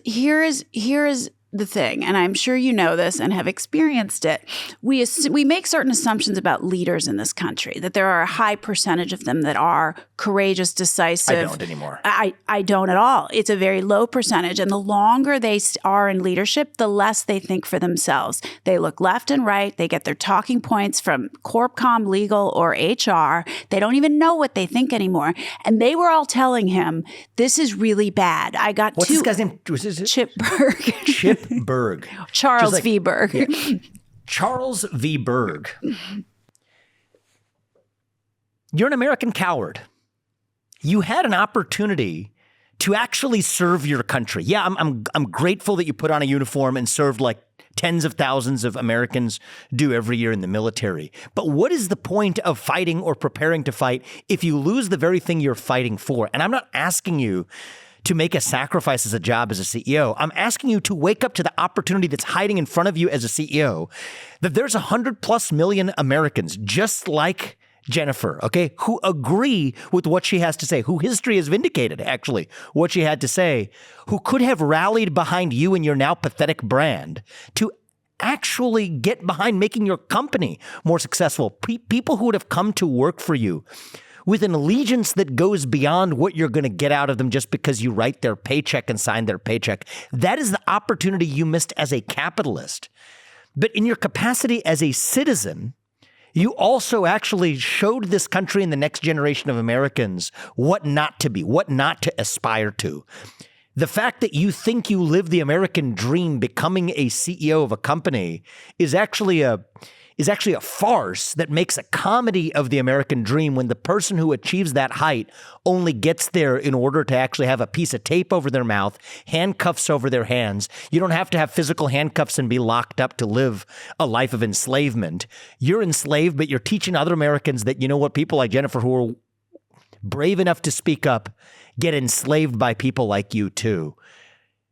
the thing, and I'm sure you know this and have experienced it. We make certain assumptions about leaders in this country, that there are a high percentage of them that are courageous, decisive. I don't anymore. I don't at all. It's a very low percentage. And the longer they are in leadership, the less they think for themselves. They look left and right. They get their talking points from CorpCom, legal, or HR. They don't even know what they think anymore. And they were all telling him, this is really bad. What's this guy's name? Chip Berg. Chip Berg. Charles V. Berg. Yeah. Charles V. Berg. You're an American coward. You had an opportunity to actually serve your country. Yeah, I'm grateful that you put on a uniform and served like tens of thousands of Americans do every year in the military. But what is the point of fighting or preparing to fight if you lose the very thing you're fighting for? And I'm not asking you to make a sacrifice as a job as a CEO. I'm asking you to wake up to the opportunity that's hiding in front of you as a CEO, that there's 100+ million Americans just like Jennifer, okay, who agree with what she has to say, who history has vindicated, actually, what she had to say, who could have rallied behind you and your now pathetic brand to actually get behind making your company more successful. People who would have come to work for you, with an allegiance that goes beyond what you're going to get out of them just because you write their paycheck and sign their paycheck. That is the opportunity you missed as a capitalist. But in your capacity as a citizen, you also actually showed this country and the next generation of Americans what not to be, what not to aspire to. The fact that you think you live the American dream becoming a CEO of a company is actually a farce that makes a comedy of the American dream when the person who achieves that height only gets there in order to actually have a piece of tape over their mouth, handcuffs over their hands. You don't have to have physical handcuffs and be locked up to live a life of enslavement. You're enslaved, but you're teaching other Americans that, you know what, people like Jennifer who are brave enough to speak up get enslaved by people like you too.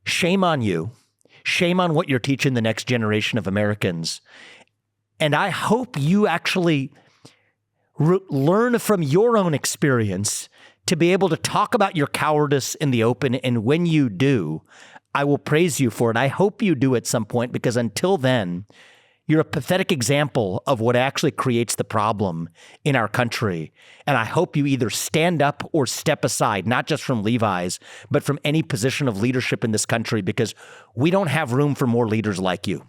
Shame on you. Shame on what you're teaching the next generation of Americans. And I hope you actually learn from your own experience to be able to talk about your cowardice in the open. And when you do, I will praise you for it. I hope you do at some point, because until then, you're a pathetic example of what actually creates the problem in our country. And I hope you either stand up or step aside, not just from Levi's, but from any position of leadership in this country, because we don't have room for more leaders like you.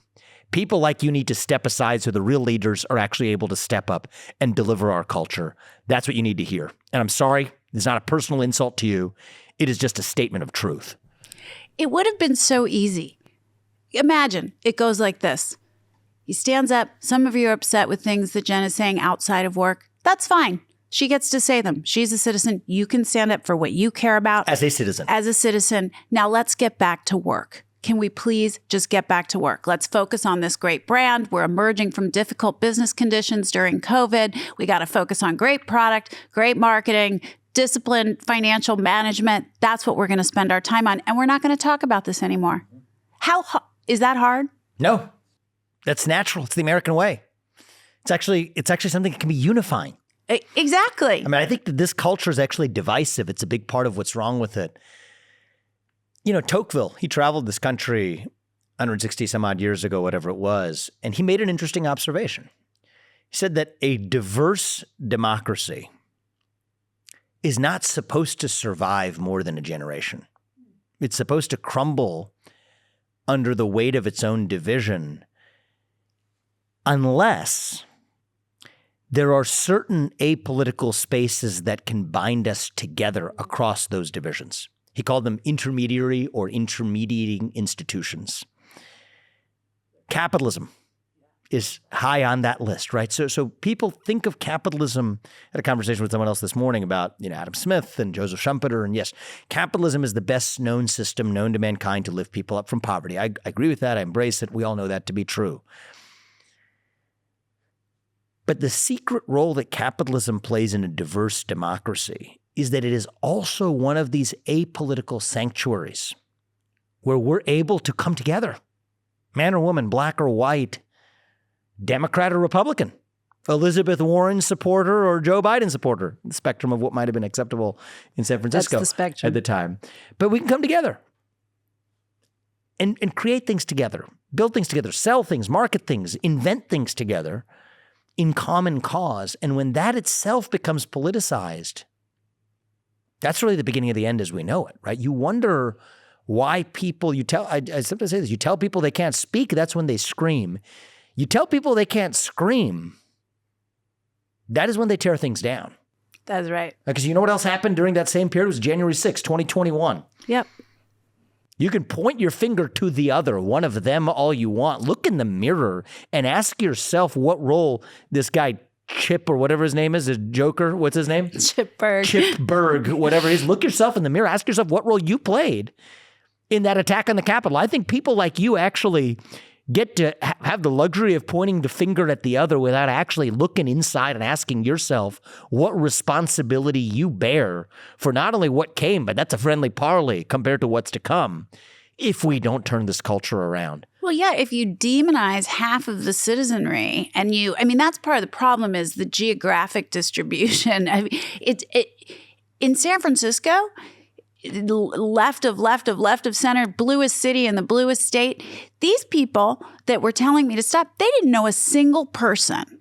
People like you need to step aside so the real leaders are actually able to step up and deliver our culture. That's what you need to hear. And I'm sorry, it's not a personal insult to you. It is just a statement of truth. It would have been so easy. Imagine it goes like this. He stands up. Some of you are upset with things that Jen is saying outside of work. That's fine. She gets to say them. She's a citizen. You can stand up for what you care about. As a citizen. As a citizen. Now let's get back to work. Can we please just get back to work? Let's focus on this great brand. We're emerging from difficult business conditions during COVID. We got to focus on great product, great marketing, disciplined financial management. That's what we're going to spend our time on. And we're not going to talk about this anymore. Is that hard? No, that's natural. It's the American way. It's actually something that can be unifying. Exactly. I mean, I think that this culture is actually divisive. It's a big part of what's wrong with it. You know, Tocqueville, he traveled this country 160 some odd years ago, whatever it was, and he made an interesting observation. He said that a diverse democracy is not supposed to survive more than a generation. It's supposed to crumble under the weight of its own division unless there are certain apolitical spaces that can bind us together across those divisions. He called them intermediary or intermediating institutions. Capitalism is high on that list, right? So people think of capitalism. I had a conversation with someone else this morning about, Adam Smith and Joseph Schumpeter. And yes, capitalism is the best known system known to mankind to lift people up from poverty. I agree with that. I embrace it. We all know that to be true. But the secret role that capitalism plays in a diverse democracy is that it is also one of these apolitical sanctuaries where we're able to come together, man or woman, black or white, Democrat or Republican, Elizabeth Warren supporter or Joe Biden supporter, the spectrum of what might have been acceptable in San Francisco at the time. But we can come together and create things together, build things together, sell things, market things, invent things together in common cause. And when that itself becomes politicized, that's really the beginning of the end as we know it, right? You wonder why people, I sometimes say this, you tell people they can't speak, that's when they scream. You tell people they can't scream, that is when they tear things down. That's right. Because you know what else happened during that same period? It was January 6, 2021. Yep. You can point your finger to the other, one of them all you want. Look in the mirror and ask yourself what role this guy Chip or whatever his name is, a Joker, what's his name? Chip Berg. Chip Berg, whatever it is. Look yourself in the mirror. Ask yourself what role you played in that attack on the Capitol. I think people like you actually get to have the luxury of pointing the finger at the other without actually looking inside and asking yourself what responsibility you bear for not only what came, but that's a friendly parley compared to what's to come if we don't turn this culture around. Well, yeah, if you demonize half of the citizenry and that's part of the problem is the geographic distribution. In San Francisco, left of center, bluest city in the bluest state, these people that were telling me to stop, they didn't know a single person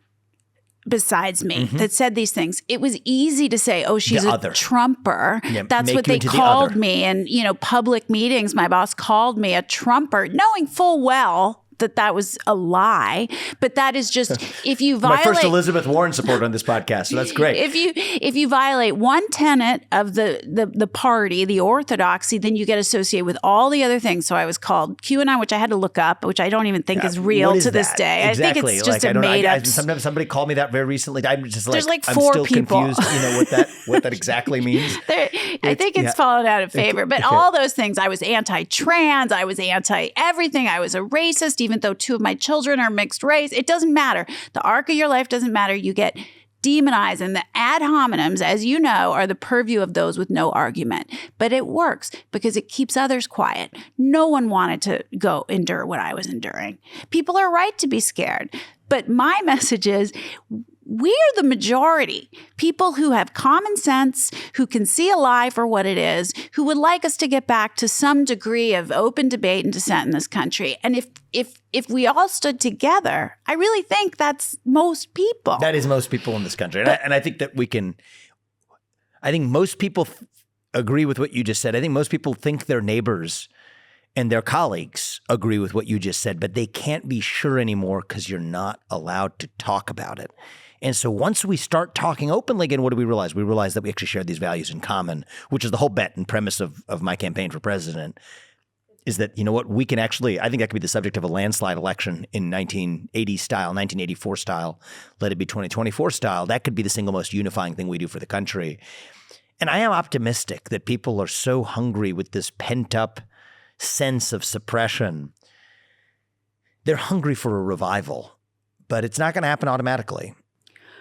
besides me that said these things. It was easy to say, oh, she's other. Trumper. Yeah, that's what they called me. And, public meetings, my boss called me a Trumper, knowing full well that was a lie. But that is just, if you violate... My first Elizabeth Warren supporter on this podcast, so that's great. If you violate one tenet of the party, the orthodoxy, then you get associated with all the other things. So I was called QAnon, which I had to look up, which I don't even think is real to this day. Exactly. I think it's just a made up... Sometimes somebody called me that very recently. I'm just like, there's like I'm 4 still people. confused, what that exactly means. I think it's fallen out of favor. But all those things, I was anti-trans, I was anti-everything, I was a racist, even though 2 of my children are mixed race. It doesn't matter. The arc of your life doesn't matter. You get demonized, and the ad hominems, as you know, are the purview of those with no argument. But it works because it keeps others quiet. No one wanted to go endure what I was enduring. People are right to be scared. But my message is, we're the majority. People who have common sense, who can see a lie for what it is, who would like us to get back to some degree of open debate and dissent in this country. And if we all stood together, I really think that's most people. That is most people in this country. And I think that I think most people agree with what you just said. I think most people think their neighbors and their colleagues agree with what you just said, but they can't be sure anymore because you're not allowed to talk about it. And so once we start talking openly again, what do we realize? We realize that we actually share these values in common, which is the whole bet and premise of my campaign for president, is that, you know what, we can actually, I think that could be the subject of a landslide election in 1980 style, 1984 style, let it be 2024 style. That could be the single most unifying thing we do for the country. And I am optimistic that people are so hungry with this pent up sense of suppression. They're hungry for a revival, but it's not going to happen automatically.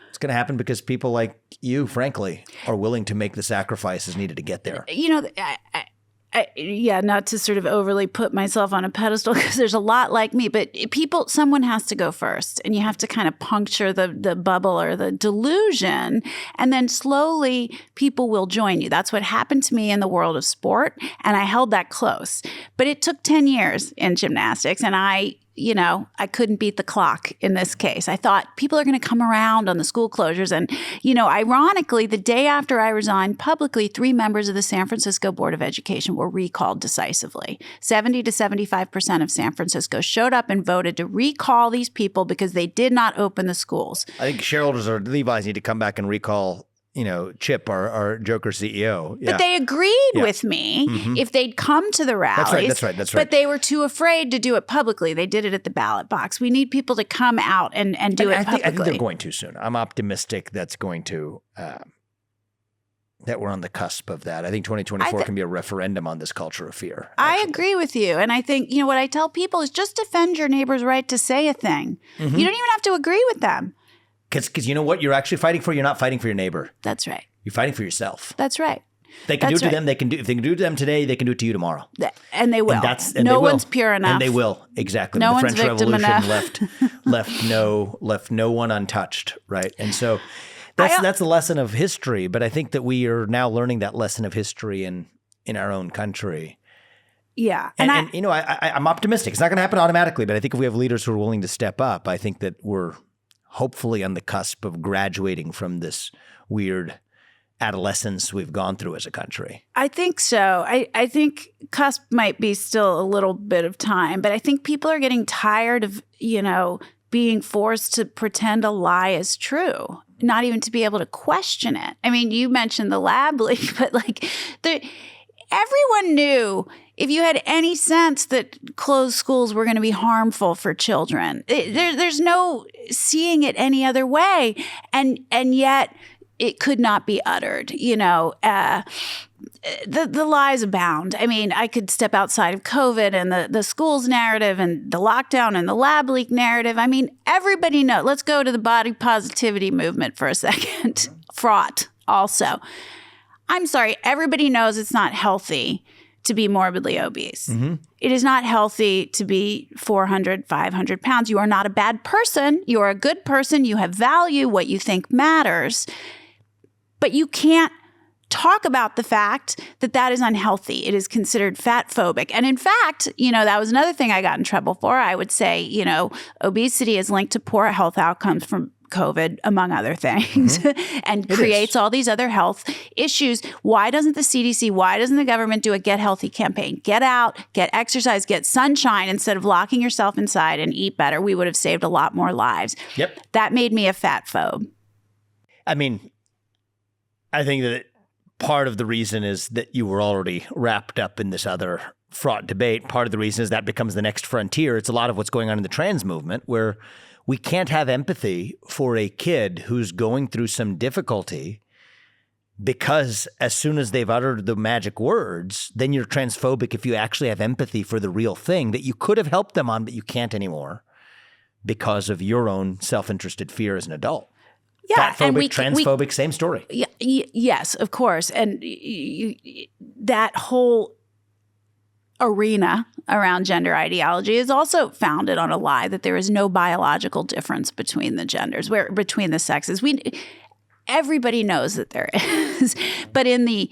It's going to happen because people like you, frankly, are willing to make the sacrifices needed to get there. Not to sort of overly put myself on a pedestal because there's a lot like me, but someone has to go first, and you have to kind of puncture the bubble or the delusion, and then slowly people will join you. That's what happened to me in the world of sport, and I held that close. But it took 10 years in gymnastics, and I couldn't beat the clock in this case. I thought people are going to come around on the school closures. And, ironically, the day after I resigned publicly, 3 members of the San Francisco Board of Education were recalled decisively. 70 to 75% of San Francisco showed up and voted to recall these people because they did not open the schools. I think shareholders or Levi's need to come back and recall Chip, our Joker CEO. Yeah. But they agreed with me if they'd come to the rallies. That's right. But they were too afraid to do it publicly. They did it at the ballot box. We need people to come out and do it publicly. I think they're going to soon. I'm optimistic that's going to, that we're on the cusp of that. I think 2024 can be a referendum on this culture of fear. I agree with you. And I think, what I tell people is just defend your neighbor's right to say a thing. You don't even have to agree with them. Because you know what you're actually fighting for? You're not fighting for your neighbor. That's right. You're fighting for yourself. They can do it to them. If they can do it to them today, they can do it to you tomorrow. And they will. And no one's pure enough. And they will. Exactly. No the one's French victim Revolution enough. left no one untouched, right? And so that's a lesson of history. But I think that we are now learning that lesson of history in our own country. Yeah. And I'm optimistic. It's not going to happen automatically, but I think if we have leaders who are willing to step up, I think that we're hopefully on the cusp of graduating from this weird adolescence we've gone through as a country. I think so. I think cusp might be still a little bit of time, but I think people are getting tired of, being forced to pretend a lie is true, not even to be able to question it. I mean, you mentioned the lab leak, but everyone knew if you had any sense that closed schools were going to be harmful for children. There's no seeing it any other way. And yet it could not be uttered. The lies abound. I mean, I could step outside of COVID and the schools narrative and the lockdown and the lab leak narrative. I mean, everybody knows. Let's go to the body positivity movement for a second. Fraught also. I'm sorry. Everybody knows it's not healthy to be morbidly obese. It is not healthy to be 400, 500 pounds. You are not a bad person. You are a good person. You have value. What you think matters. But you can't talk about the fact that is unhealthy. It is considered fat phobic. And in fact, that was another thing I got in trouble for. I would say, obesity is linked to poor health outcomes from COVID, among other things, and creates all these other health issues. Why doesn't the CDC, why doesn't the government do a Get Healthy campaign? Get out, get exercise, get sunshine instead of locking yourself inside and eat better. We would have saved a lot more lives. Yep. That made me a fat phobe. I mean, I think that part of the reason is that you were already wrapped up in this other fraught debate. Part of the reason is that becomes the next frontier. It's a lot of what's going on in the trans movement, where we can't have empathy for a kid who's going through some difficulty because as soon as they've uttered the magic words, then you're transphobic if you actually have empathy for the real thing that you could have helped them on, but you can't anymore because of your own self-interested fear as an adult. Yeah, Fatphobic, transphobic, same story. Yes, of course. And that whole arena around gender ideology is also founded on a lie that there is no biological difference between the genders, between the sexes. Everybody knows that there is, but in the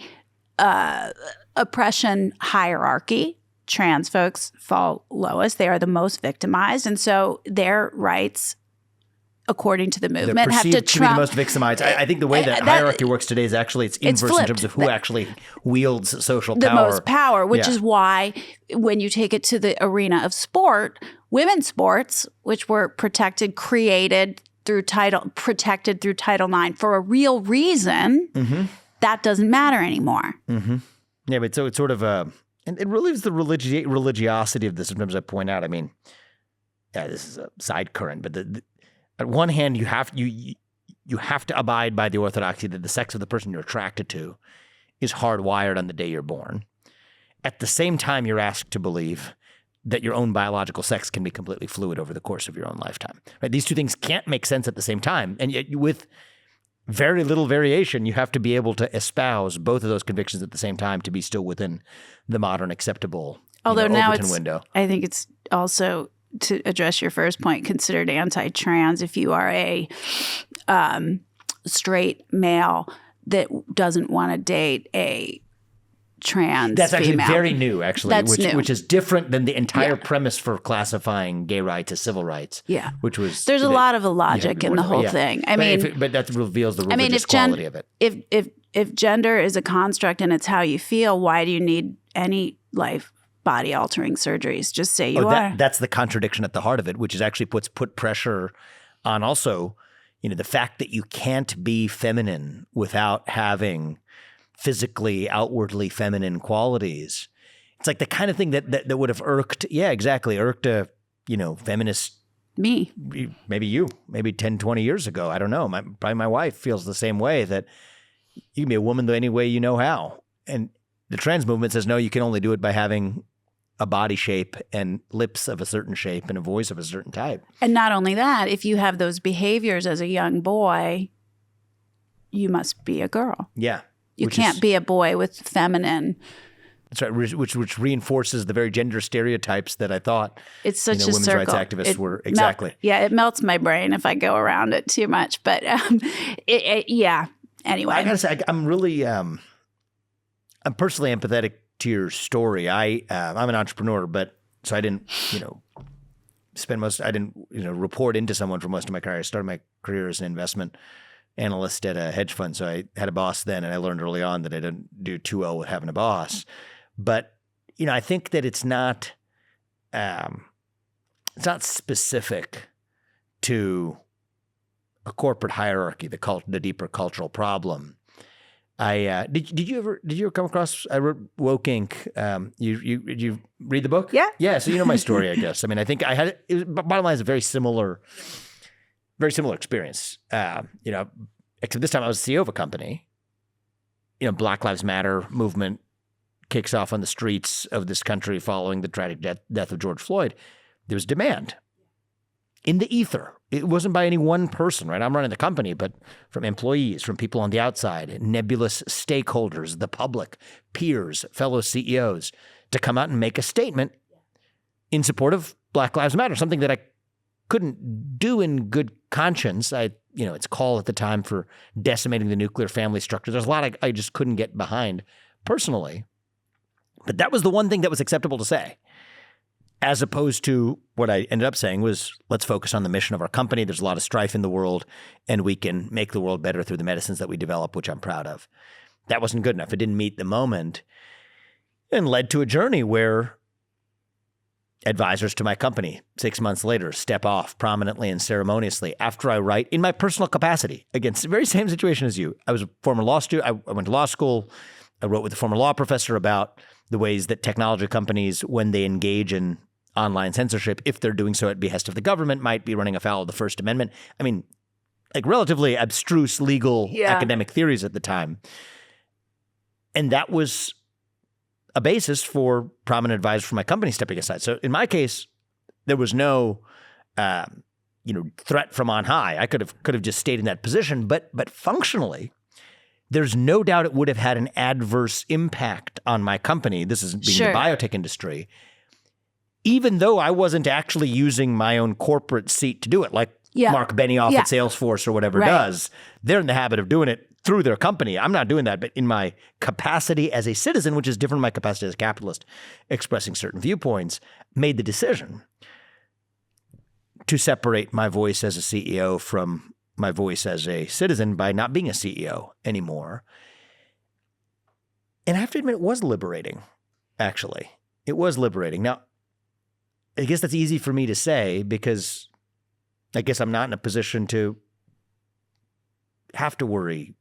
oppression hierarchy, trans folks fall lowest. They are the most victimized, and so their rights, according to the movement, have to trump. Be the most victimized. I think the way that hierarchy works today is actually it's inverse in terms of who actually wields social power. The most power, which is why when you take it to the arena of sport, women's sports, which were protected through Title IX for a real reason, that doesn't matter anymore. Yeah, but so it's sort of and it really is the religiosity of this. Sometimes I point out, I mean, this is a side current, but at one hand, you have to abide by the orthodoxy that the sex of the person you're attracted to is hardwired on the day you're born. At the same time, you're asked to believe that your own biological sex can be completely fluid over the course of your own lifetime. Right? These two things can't make sense at the same time, and yet with very little variation, you have to be able to espouse both of those convictions at the same time to be still within the modern acceptable Overton window. I think it's also, to address your first point, considered anti-trans if you are a straight male that doesn't want to date a trans That's actually female. very new, actually, That's new. Which is different than the entire premise for classifying gay rights as civil rights. Yeah. Which was there's a lot of illogic in the whole thing. But that reveals the religious quality of it. If gender is a construct and it's how you feel, why do you need any body-altering surgeries? Just say you are. That's the contradiction at the heart of it, which is actually put pressure on also, the fact that you can't be feminine without having physically, outwardly feminine qualities. It's like the kind of thing that would have irked a, feminist. Me. Maybe 10, 20 years ago. I don't know. Probably my wife feels the same way, that you can be a woman any way you know how. And the trans movement says, no, you can only do it by having a body shape and lips of a certain shape and a voice of a certain type. And not only that, if you have those behaviors as a young boy, you must be a girl. Yeah. You can't be a boy with feminine. That's right, which reinforces the very gender stereotypes that I thought it's such a women's circle. rights activists were exactly. It melts my brain if I go around it too much. But anyway. I gotta say, I'm really, I'm personally empathetic to your story. I'm an entrepreneur, but so I didn't, report into someone for most of my career. I started my career as an investment analyst at a hedge fund. So I had a boss then, and I learned early on that I didn't do too well with having a boss. But, I think that it's not specific to a corporate hierarchy, the deeper cultural problem. Did you ever come across? I wrote Woke Inc. Did you read the book? Yeah. So you know my story, I guess. I mean, I think I had bottom line is a very similar experience. Except this time I was CEO of a company. Black Lives Matter movement kicks off on the streets of this country following the tragic death of George Floyd. There was demand in the ether. It wasn't by any one person, right? I'm running the company, but from employees, from people on the outside, nebulous stakeholders, the public, peers, fellow CEOs, to come out and make a statement in support of Black Lives Matter, something that I couldn't do in good conscience. It's call at the time for decimating the nuclear family structure. There's a lot I just couldn't get behind personally. But that was the one thing that was acceptable to say. as opposed to what I ended up saying was, let's focus on the mission of our company. There's a lot of strife in the world, and we can make the world better through the medicines that we develop, which I'm proud of. That wasn't good enough. It didn't meet the moment and led to a journey where advisors to my company 6 months later step off prominently and ceremoniously after I write in my personal capacity. Again, it's the very same situation as you. I was a former law student. I went to law school. I wrote with a former law professor about the ways that technology companies, when they engage in online censorship, if they're doing so at behest of the government, might be running afoul of the First Amendment. I mean, like relatively abstruse legal academic theories at the time. And that was a basis for prominent advisors from my company stepping aside. So in my case, there was no, threat from on high. I could have just stayed in that position, but functionally, there's no doubt it would have had an adverse impact on my company. This is being the biotech industry, even though I wasn't actually using my own corporate seat to do it, like Mark Benioff at Salesforce or whatever does. They're in the habit of doing it through their company. I'm not doing that, but in my capacity as a citizen, which is different from my capacity as a capitalist, expressing certain viewpoints, made the decision to separate my voice as a CEO from my voice as a citizen by not being a CEO anymore. And I have to admit, it was liberating, actually. It was liberating. Now, I guess that's easy for me to say because I guess I'm not in a position to have to worry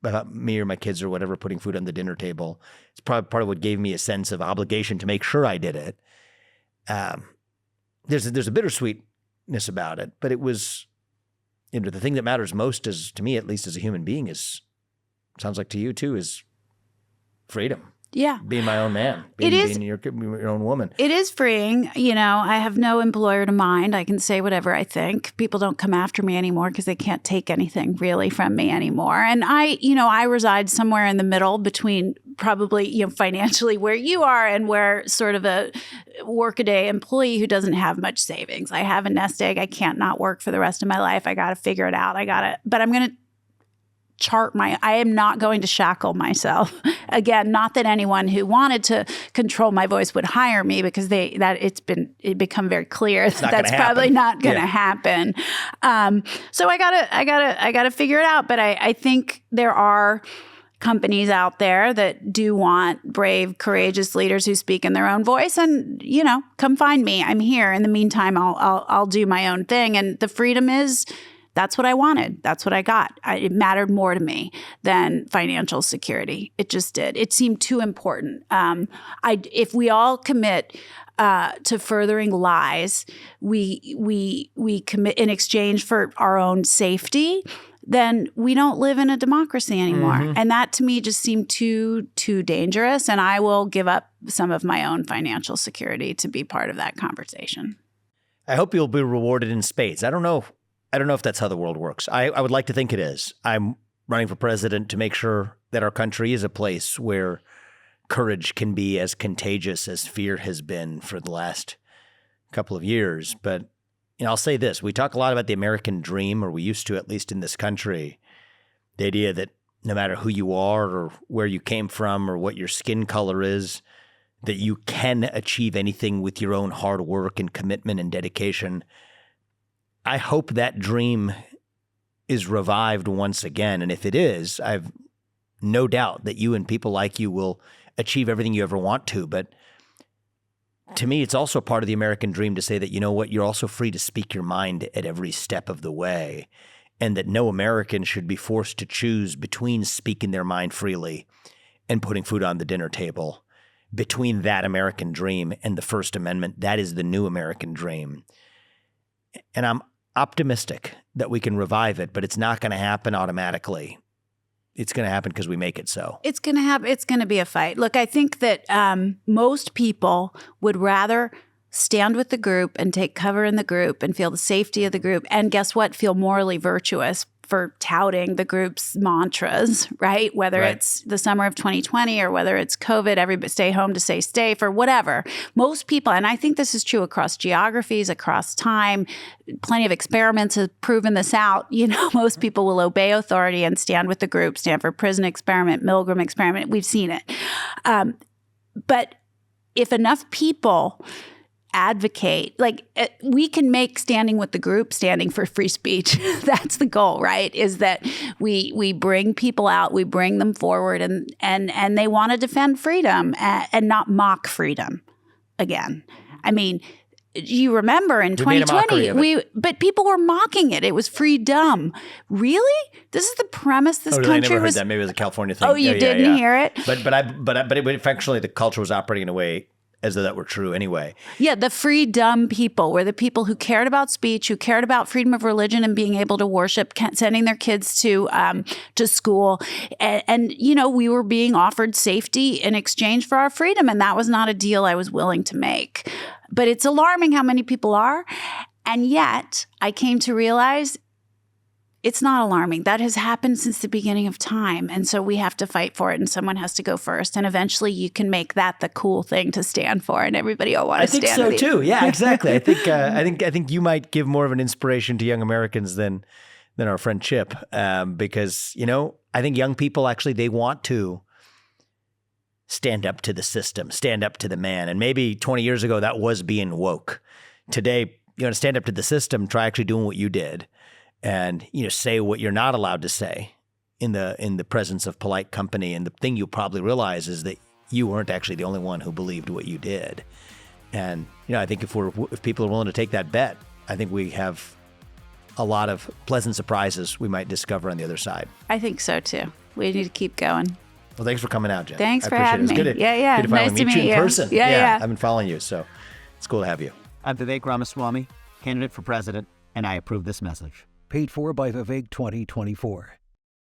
about me or my kids or whatever putting food on the dinner table. It's probably part of what gave me a sense of obligation to make sure I did it. There's a bittersweetness about it, but it was, the thing that matters most is, to me, at least as a human being, is, sounds like to you too, is freedom. Yeah. Being my own man. Being your own woman. It is freeing. I have no employer to mind. I can say whatever I think. People don't come after me anymore because they can't take anything really from me anymore. And I reside somewhere in the middle between probably, financially where you are and where sort of a workaday employee who doesn't have much savings. I have a nest egg. I can't not work for the rest of my life. I got to figure it out. But I'm going to I am not going to shackle myself. Again, not that anyone who wanted to control my voice would hire me, because it's become very clear that that's probably not going to happen. So I gotta figure it out. But I think there are companies out there that do want brave, courageous leaders who speak in their own voice, and come find me. I'm here. In the meantime, I'll do my own thing, and the freedom is. That's what I wanted. That's what I got. It mattered more to me than financial security. It just did. It seemed too important. If we all commit to furthering lies, we commit in exchange for our own safety, then we don't live in a democracy anymore. Mm-hmm. And that to me just seemed too dangerous. And I will give up some of my own financial security to be part of that conversation. I hope you'll be rewarded in spades. I don't know if that's how the world works. I would like to think it is. I'm running for president to make sure that our country is a place where courage can be as contagious as fear has been for the last couple of years. But I'll say this. We talk a lot about the American dream, or we used to, at least in this country. The idea that no matter who you are or where you came from or what your skin color is, that you can achieve anything with your own hard work and commitment and dedication. I hope that dream is revived once again. And if it is, I've no doubt that you and people like you will achieve everything you ever want to. But to me, it's also part of the American dream to say that, you're also free to speak your mind at every step of the way, and that no American should be forced to choose between speaking their mind freely and putting food on the dinner table. Between that American dream and the First Amendment, that is the new American dream. And I'm optimistic that we can revive it, but it's not going to happen automatically. It's going to happen because we make it so. It's going to happen. It's going to be a fight. Look, I think that most people would rather stand with the group and take cover in the group and feel the safety of the group. And guess what? Feel morally virtuous for touting the group's mantras, right? Whether it's the summer of 2020 or whether it's COVID, everybody stay home to stay safe or whatever. Most people, and I think this is true across geographies, across time, plenty of experiments have proven this out. Most people will obey authority and stand with the group, Stanford Prison Experiment, Milgram Experiment. We've seen it. But if enough people advocate, like we can make standing with the group standing for free speech. That's the goal, right? Is that we bring people out, we bring them forward, and they want to defend freedom and not mock freedom again. I mean, you remember in 2020, but people were mocking it. It was freedom. Really? This is the premise this country I never heard was. that. Maybe it was a California thing. Oh, you didn't hear it? But actually the culture was operating in a way as though that were true anyway. Yeah, the freedom people were the people who cared about speech, who cared about freedom of religion and being able to worship, sending their kids to school. And, you know, we were being offered safety in exchange for our freedom. And that was not a deal I was willing to make. But it's alarming how many people are. And yet I came to realize it's not alarming. That has happened since the beginning of time. And so we have to fight for it, and someone has to go first. And eventually you can make that the cool thing to stand for, and everybody will want to stand for it. I think so too. Yeah, exactly. I think you might give more of an inspiration to young Americans than our friend Chip, because, you know, I think young people actually, they want to stand up to the system, stand up to the man. And maybe 20 years ago that was being woke. Today, you know, to stand up to the system, try actually doing what you did. And, you know, say what you're not allowed to say in the presence of polite company. And the thing you'll probably realize is that you weren't actually the only one who believed what you did. And, you know, I think if people are willing to take that bet, I think we have a lot of pleasant surprises we might discover on the other side. I think so too. We need to keep going. Well, thanks for coming out, Jen. Thanks for having me. Good to nice to meet you in person. Yeah. I've been following you, so it's cool to have you. I'm Vivek Ramaswamy, candidate for president, and I approve this message. Paid for by Vivek 2024.